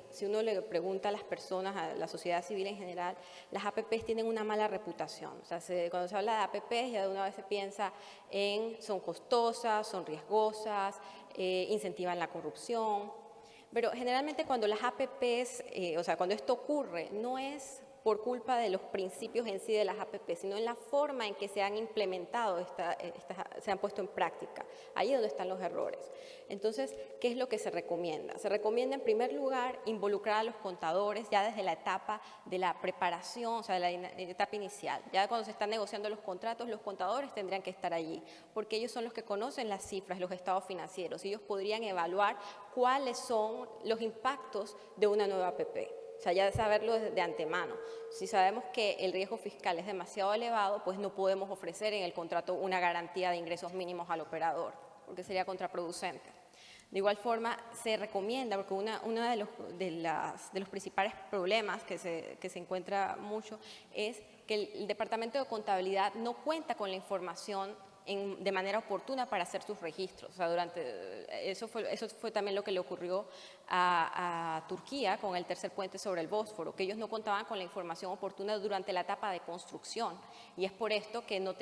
si uno le pregunta a las personas, a la sociedad civil en general, las APPs tienen una mala reputación. O sea, cuando se habla de APPs, ya de una vez se piensa en son costosas, son riesgosas, incentivan la corrupción. Pero generalmente cuando las APPs, o sea, cuando esto ocurre, no es por culpa de los principios en sí de las APP, sino en la forma en que se han implementado, se han puesto en práctica. Ahí es donde están los errores. Entonces, ¿qué es lo que se recomienda? Se recomienda, en primer lugar, involucrar a los contadores ya desde la etapa de la preparación, o sea, de la etapa inicial. Ya cuando se están negociando los contratos, los contadores tendrían que estar allí, porque ellos son los que conocen las cifras, los estados financieros, y ellos podrían evaluar cuáles son los impactos de una nueva APP. O sea, ya saberlo de antemano. Si sabemos que el riesgo fiscal es demasiado elevado, pues no podemos ofrecer en el contrato una garantía de ingresos mínimos al operador, porque sería contraproducente. De igual forma, se recomienda, porque uno de los principales problemas que se encuentra mucho es que el Departamento de Contabilidad no cuenta con la información de manera oportuna para hacer sus registros. O sea, eso fue también lo que le ocurrió a Turquía con el tercer puente sobre el Bósforo, que ellos no contaban con la información oportuna durante la etapa de construcción, y es por esto que no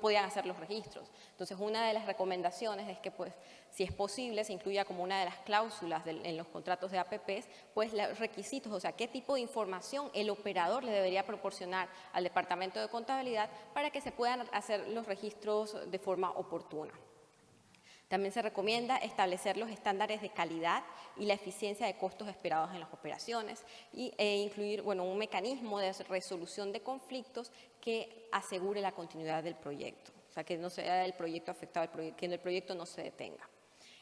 podían hacer los registros. Entonces, una de las recomendaciones es que, pues, si es posible, se incluya como una de las cláusulas en los contratos de APPs, pues los requisitos, o sea, qué tipo de información el operador le debería proporcionar al Departamento de Contabilidad para que se puedan hacer los registros de forma oportuna. También se recomienda establecer los estándares de calidad y la eficiencia de costos esperados en las operaciones e incluir, bueno, un mecanismo de resolución de conflictos que asegure la continuidad del proyecto. O sea, que no sea el proyecto afectado, que el proyecto no se detenga.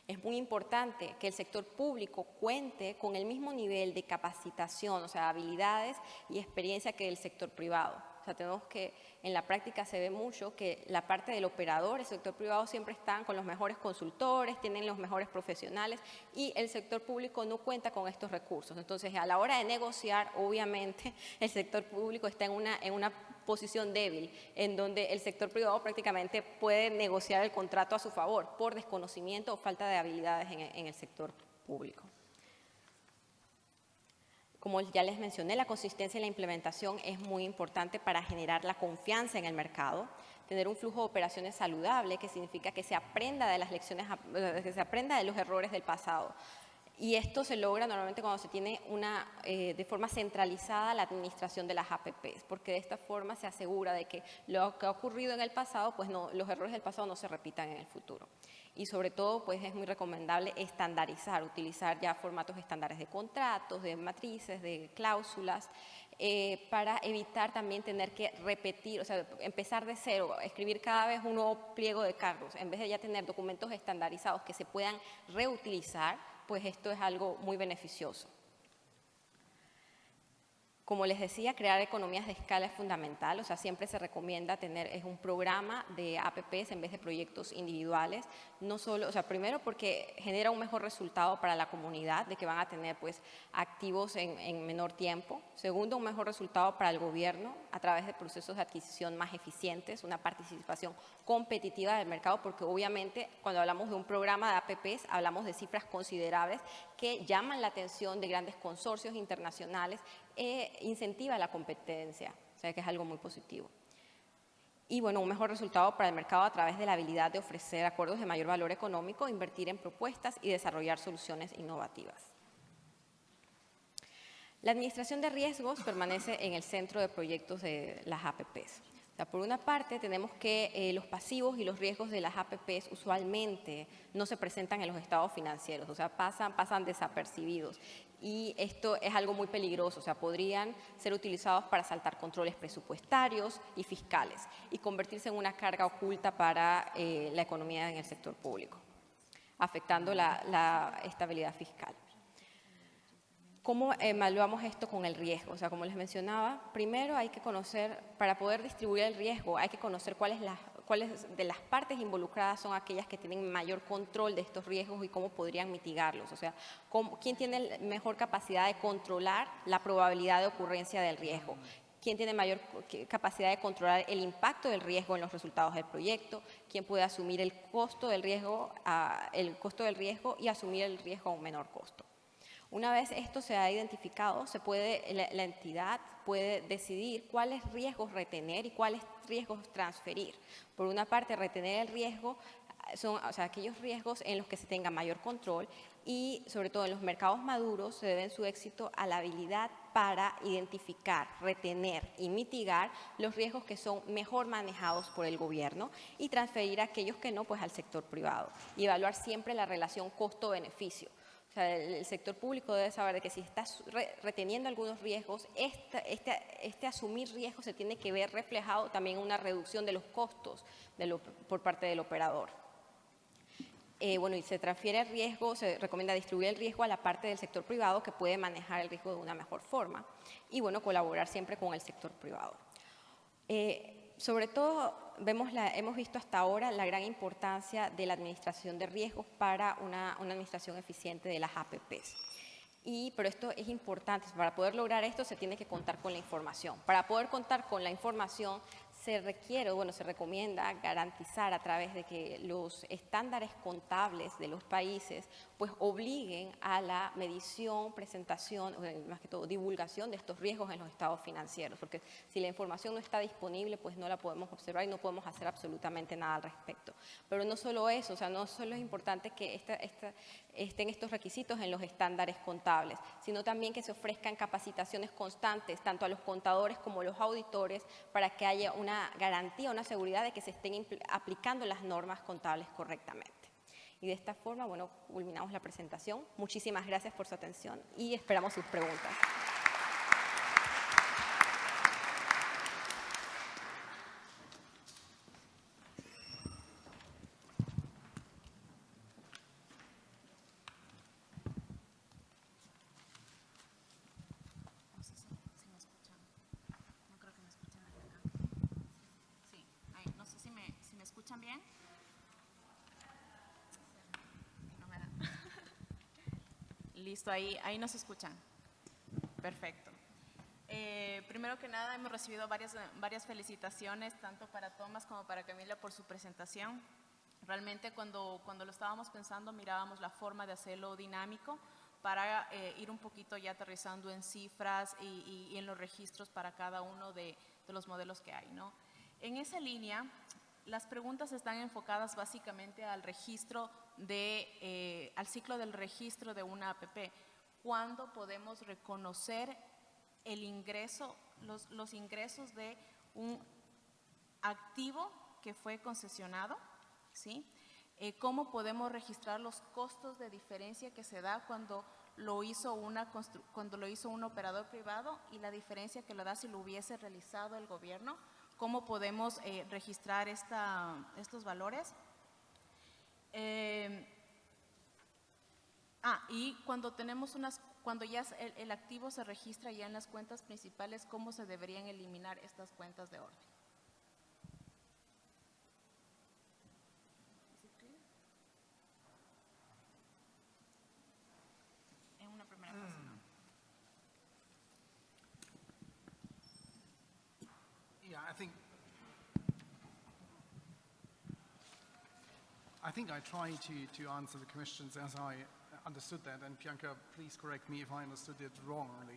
Es muy importante que el sector público cuente con el mismo nivel de capacitación, o sea, habilidades y experiencia que el sector privado. O sea, tenemos que, en la práctica se ve mucho que la parte del operador, el sector privado siempre están con los mejores consultores, tienen los mejores profesionales, y el sector público no cuenta con estos recursos. Entonces, a la hora de negociar, obviamente, el sector público está en una posición débil, en donde el sector privado prácticamente puede negociar el contrato a su favor por desconocimiento o falta de habilidades en el sector público. Como ya les mencioné, la consistencia en la implementación es muy importante para generar la confianza en el mercado, tener un flujo de operaciones saludable, que significa que se aprenda de las lecciones, que se aprenda de los errores del pasado. Y esto se logra normalmente cuando se tiene de forma centralizada la administración de las APPs, porque de esta forma se asegura de que lo que ha ocurrido en el pasado, pues los errores del pasado no se repitan en el futuro. Y sobre todo, pues es muy recomendable estandarizar, utilizar ya formatos estándares de contratos, de matrices, de cláusulas, para evitar también tener que repetir, o sea, empezar de cero, escribir cada vez un nuevo pliego de cargos, en vez de ya tener documentos estandarizados que se puedan reutilizar, pues esto es algo muy beneficioso. Como les decía, crear economías de escala es fundamental, o sea, siempre se recomienda tener un programa de APPs en vez de proyectos individuales, no solo, o sea, primero porque genera un mejor resultado para la comunidad, de que van a tener, pues, activos en menor tiempo. Segundo, un mejor resultado para el gobierno a través de procesos de adquisición más eficientes, una participación competitiva del mercado, porque obviamente cuando hablamos de un programa de APPs hablamos de cifras considerables que llaman la atención de grandes consorcios internacionales e incentiva la competencia, o sea que es algo muy positivo. Y bueno, un mejor resultado para el mercado a través de la habilidad de ofrecer acuerdos de mayor valor económico, invertir en propuestas y desarrollar soluciones innovativas. La administración de riesgos permanece en el centro de proyectos de las APPs. O sea, por una parte, tenemos que los pasivos y los riesgos de las APPs usualmente no se presentan en los estados financieros, o sea, pasan desapercibidos. Y esto es algo muy peligroso, o sea, podrían ser utilizados para saltar controles presupuestarios y fiscales y convertirse en una carga oculta para la economía en el sector público, afectando la estabilidad fiscal. ¿Cómo evaluamos esto con el riesgo? O sea, como les mencionaba, primero hay que conocer, para poder distribuir el riesgo, hay que conocer cuáles de las partes involucradas son aquellas que tienen mayor control de estos riesgos y cómo podrían mitigarlos. O sea, quién tiene mejor capacidad de controlar la probabilidad de ocurrencia del riesgo. quién tiene mayor capacidad de controlar el impacto del riesgo en los resultados del proyecto, quién puede asumir el costo del riesgo y asumir el riesgo a un menor costo. Una vez esto se ha identificado, la entidad puede decidir cuáles riesgos retener y cuáles riesgos transferir. Por una parte, retener el riesgo son aquellos riesgos en los que se tenga mayor control y, sobre todo en los mercados maduros, se deben su éxito a la habilidad para identificar, retener y mitigar los riesgos que son mejor manejados por el gobierno y transferir aquellos que no, pues al sector privado. Y evaluar siempre la relación costo-beneficio. O sea, el sector público debe saber de que si está reteniendo algunos riesgos, este asumir riesgos se tiene que ver reflejado también en una reducción de los costos por parte del operador. Bueno, y se transfiere el riesgo, se recomienda distribuir el riesgo a la parte del sector privado que puede manejar el riesgo de una mejor forma y, bueno, colaborar siempre con el sector privado. Sobre todo, hemos visto hasta ahora la gran importancia de la administración de riesgos para una administración eficiente de las APPs. Pero esto es importante, para poder lograr esto se tiene que contar con la información. Para poder contar con la información se recomienda garantizar a través de que los estándares contables de los países pues obliguen a la medición, presentación, más que todo divulgación de estos riesgos en los estados financieros, porque si la información no está disponible pues no la podemos observar y no podemos hacer absolutamente nada al respecto. Pero no solo eso, no solo es importante que estén estos requisitos en los estándares contables, sino también que se ofrezcan capacitaciones constantes tanto a los contadores como a los auditores para que haya una garantía, una seguridad de que se estén aplicando las normas contables correctamente. Y de esta forma, bueno, culminamos la presentación. Muchísimas gracias por su atención y esperamos sus preguntas. ¿Escuchan bien? Listo, ahí nos escuchan. Perfecto. Primero que nada, hemos recibido varias felicitaciones, tanto para Tomás como para Kamira por su presentación. Realmente cuando lo estábamos pensando, mirábamos la forma de hacerlo dinámico para ir un poquito ya aterrizando en cifras y en los registros para cada uno de los modelos que hay, ¿no? En esa línea, las preguntas están enfocadas básicamente al registro al ciclo del registro de una APP. ¿Cuándo podemos reconocer el ingreso, los ingresos de un activo que fue concesionado? ¿Sí? ¿Cómo podemos registrar los costos de diferencia que se da cuando lo hizo un operador privado y la diferencia que lo da si lo hubiese realizado el gobierno? ¿Cómo podemos registrar estos valores? Y cuando ya el activo se registra ya en las cuentas principales, ¿cómo se deberían eliminar estas cuentas de orden? En una primera fase, ¿no? Yeah, I think I try to answer the questions as I understood that, and Bianca, please correct me if I understood it wrongly.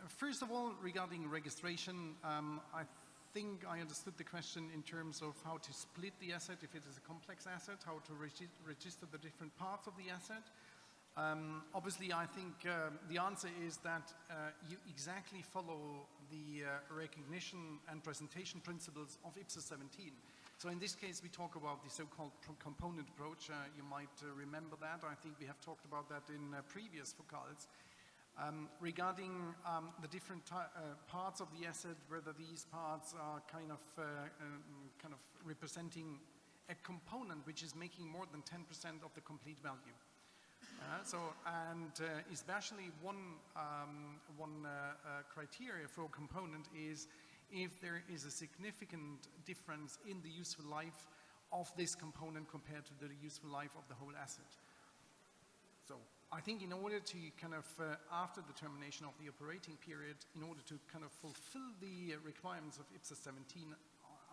First of all, regarding registration, I think I understood the question in terms of how to split the asset, if it is a complex asset, how to register the different parts of the asset. Obviously, I think the answer is that you exactly follow the recognition and presentation principles of IPSA 17. So in this case, we talk about the so-called component approach. You might remember that. I think we have talked about that in previous focals. Regarding the different parts of the asset, whether these parts are kind of representing a component which is making more than 10% of the complete value. Especially one criteria for a component is if there is a significant difference in the useful life of this component compared to the useful life of the whole asset. So I think in order to kind of, after the termination of the operating period, in order to kind of fulfill the requirements of IPSAS 17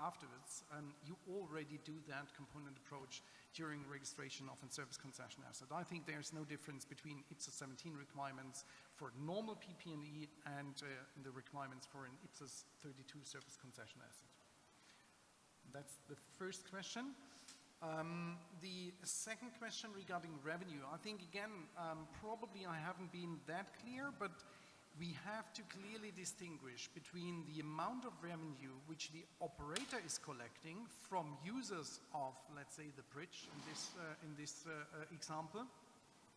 afterwards, you already do that component approach during registration of a service concession asset. I think there's no difference between IPSAS 17 requirements for normal PP&E and the requirements for an IPSAS 32 service concession asset. That's the first question. The second question regarding revenue, I think again, probably I haven't been that clear, but we have to clearly distinguish between the amount of revenue which the operator is collecting from users of, let's say, the bridge in this example,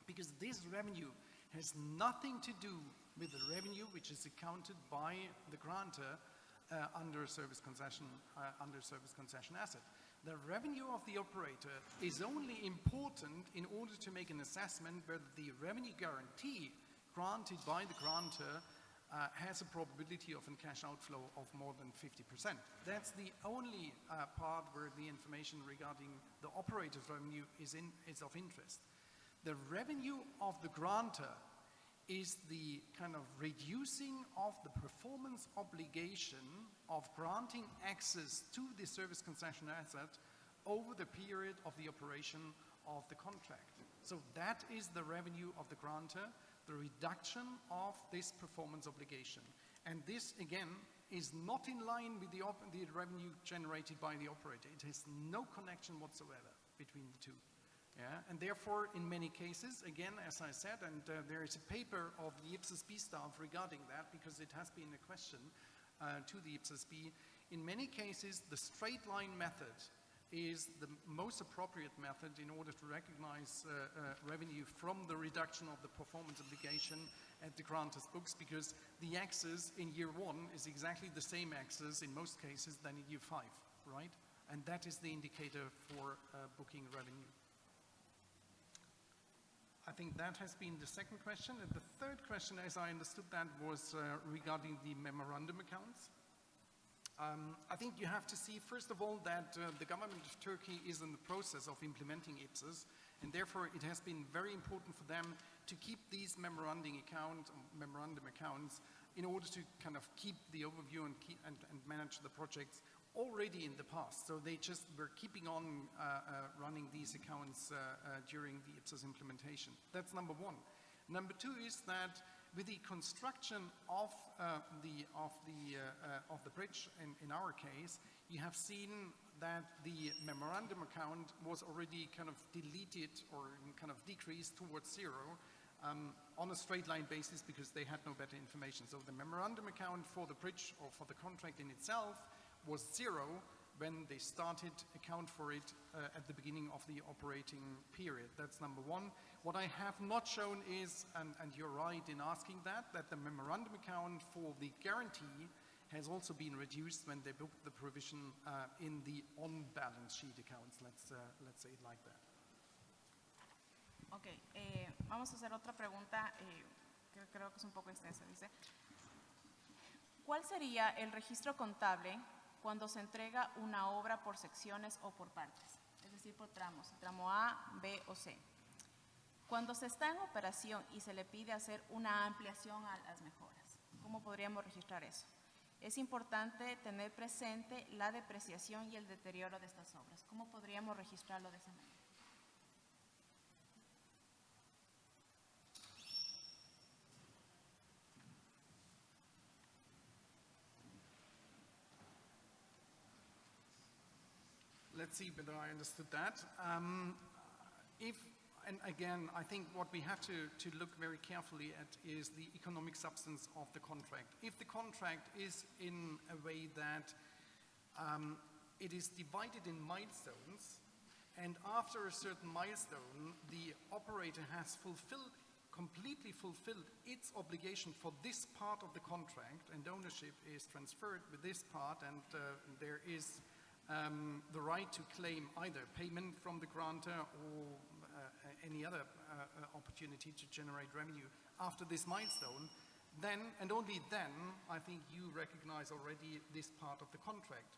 because this revenue has nothing to do with the revenue which is accounted by the grantor under service concession asset. The revenue of the operator is only important in order to make an assessment whether the revenue guarantee granted by the grantor has a probability of a cash outflow of more than 50%. That's the only part where the information regarding the operator's revenue is of interest. The revenue of the grantor is the kind of reducing of the performance obligation of granting access to the service concession asset over the period of the operation of the contract. So that is the revenue of the grantor, the reduction of this performance obligation. And this, again, is not in line with the revenue generated by the operator. It has no connection whatsoever between the two. Yeah? And therefore, in many cases, again, as I said, and there is a paper of the IPSAS-B staff regarding that, because it has been a question to the IPSAS-B, in many cases, the straight line method is the most appropriate method in order to recognize revenue from the reduction of the performance obligation at the grantor's books, because the access in year 1 is exactly the same access in most cases than in year 5, right? And that is the indicator for booking revenue. I think that has been the second question. And the third question, as I understood that, was regarding the memorandum accounts. I think you have to see, first of all, that the government of Turkey is in the process of implementing IPSAS, and therefore it has been very important for them to keep these memorandum accounts in order to kind of keep the overview and manage the projects already in the past. So they just were keeping on running these accounts during the IPSAS implementation. That's number one. Number two is that with the construction of the bridge, in our case, you have seen that the memorandum account was already kind of deleted or kind of decreased towards zero on a straight line basis because they had no better information. So the memorandum account for the bridge or for the contract in itself was zero when they started account for it at the beginning of the operating period. That's number one. What I have not shown is, and you're right in asking that the memorandum account for the guarantee has also been reduced when they booked the provision in the on-balance sheet accounts, let's say it like that. Ok, vamos a hacer otra pregunta que creo que es un poco extensa. Dice, ¿cuál sería el registro contable cuando se entrega una obra por secciones o por partes? Es decir, por tramos, tramo A, B o C. Cuando se está en operación y se le pide hacer una ampliación a las mejoras, ¿cómo podríamos registrar eso? Es importante tener presente la depreciación y el deterioro de estas obras. ¿Cómo podríamos registrarlo de esa manera? Let's see whether I understood that. And again, I think what we have to look very carefully at is the economic substance of the contract. If the contract is in a way that it is divided in milestones, and after a certain milestone, the operator has completely fulfilled its obligation for this part of the contract, and ownership is transferred with this part, and there is the right to claim either payment from the grantor or any other opportunity to generate revenue after this milestone, then, and only then, I think you recognize already this part of the contract.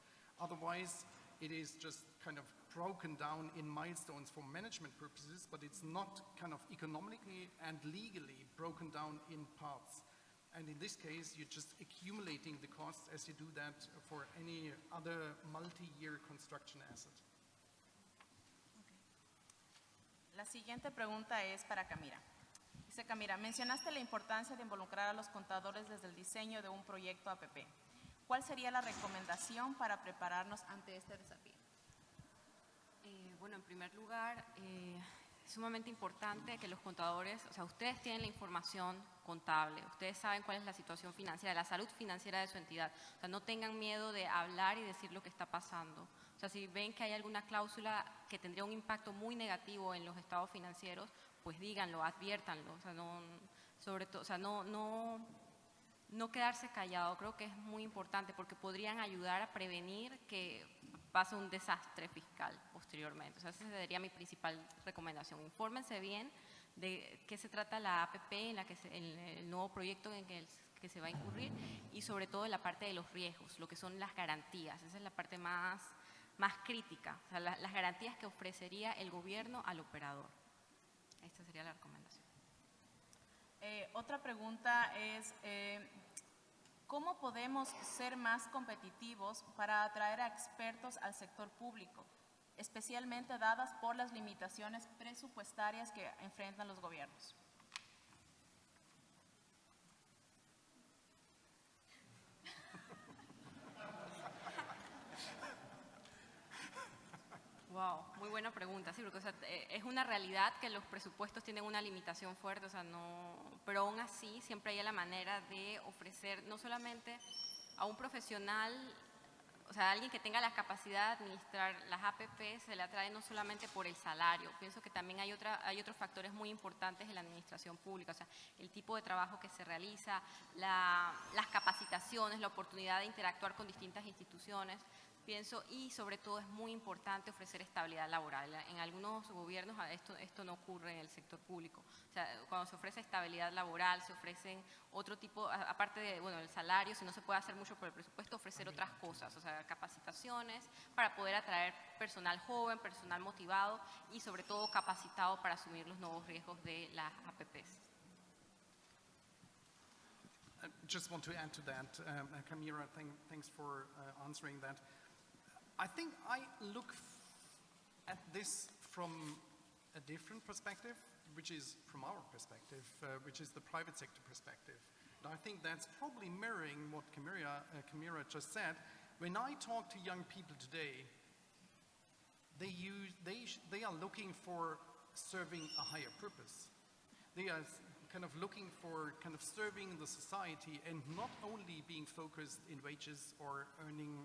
Otherwise, It is just kind of broken down in milestones for management purposes, but it's not kind of economically and legally broken down in parts. And in this case, you're just accumulating the costs as you do that for any other multi-year construction asset. La siguiente pregunta es para Kamira. Dice Kamira, mencionaste la importancia de involucrar a los contadores desde el diseño de un proyecto APP. ¿Cuál sería la recomendación para prepararnos ante este desafío? Bueno, en primer lugar, es sumamente importante que los contadores, o sea, ustedes tienen la información contable, ustedes saben cuál es la situación financiera, la salud financiera de su entidad. O sea, no tengan miedo de hablar y decir lo que está pasando. O sea, si ven que hay alguna cláusula que tendría un impacto muy negativo en los estados financieros, pues díganlo, adviértanlo. O sea, sobre todo, o sea, no quedarse callado, creo que es muy importante porque podrían ayudar a prevenir que pase un desastre fiscal posteriormente. O sea, esa sería mi principal recomendación. Infórmense bien de qué se trata la APP, el nuevo proyecto en que se va a incurrir y sobre todo en la parte de los riesgos, lo que son las garantías. Esa es la parte más crítica, o sea, las garantías que ofrecería el gobierno al operador. Esta sería la recomendación. Otra pregunta es, ¿cómo podemos ser más competitivos para atraer a expertos al sector público, especialmente dadas por las limitaciones presupuestarias que enfrentan los gobiernos? Wow, muy buena pregunta, sí, porque o sea, es una realidad que los presupuestos tienen una limitación fuerte, o sea, pero aún así siempre hay la manera de ofrecer no solamente a un profesional, o sea, a alguien que tenga la capacidad de administrar las APP, se le atrae no solamente por el salario, pienso que también hay otros factores muy importantes en la administración pública, o sea, el tipo de trabajo que se realiza, las capacitaciones, la oportunidad de interactuar con distintas instituciones. Pienso, y sobre todo es muy importante ofrecer estabilidad laboral. En algunos gobiernos esto no ocurre en el sector público. O sea, cuando se ofrece estabilidad laboral, se ofrecen otro tipo, aparte de, bueno, el salario, si no se puede hacer mucho por el presupuesto, ofrecer otras cosas, o sea, capacitaciones para poder atraer personal joven, personal motivado y sobre todo capacitado para asumir los nuevos riesgos de las APPs. I just want to add to that, Kamira, thanks for answering that. I think I look at this from a different perspective, which is from our perspective, which is the private sector perspective. And I think that's probably mirroring what Kamira just said. When I talk to young people today, they are looking for serving a higher purpose. They are kind of looking for kind of serving the society and not only being focused in wages or earning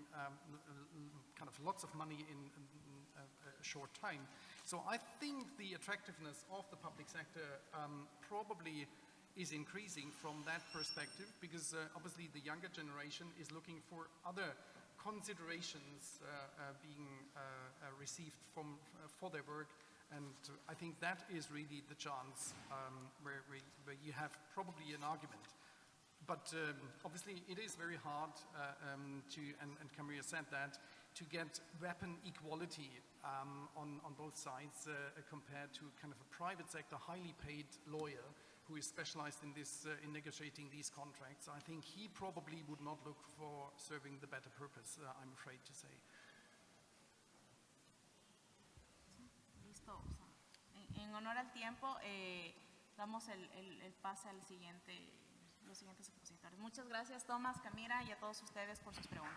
kind of lots of money in a short time. So I think the attractiveness of the public sector probably is increasing from that perspective because obviously the younger generation is looking for other considerations being received for their work. And I think that is really the chance where you have probably an argument. But obviously it is very hard and Kamira said that, to get weapon equality on both sides compared to kind of a private sector, highly paid lawyer who is specialized in this, in negotiating these contracts. I think he probably would not look for serving the better purpose, I'm afraid to say. En honor al tiempo, damos el pase al los siguientes expositores. Muchas gracias, Tomás, Kamira, y a todos ustedes por sus preguntas.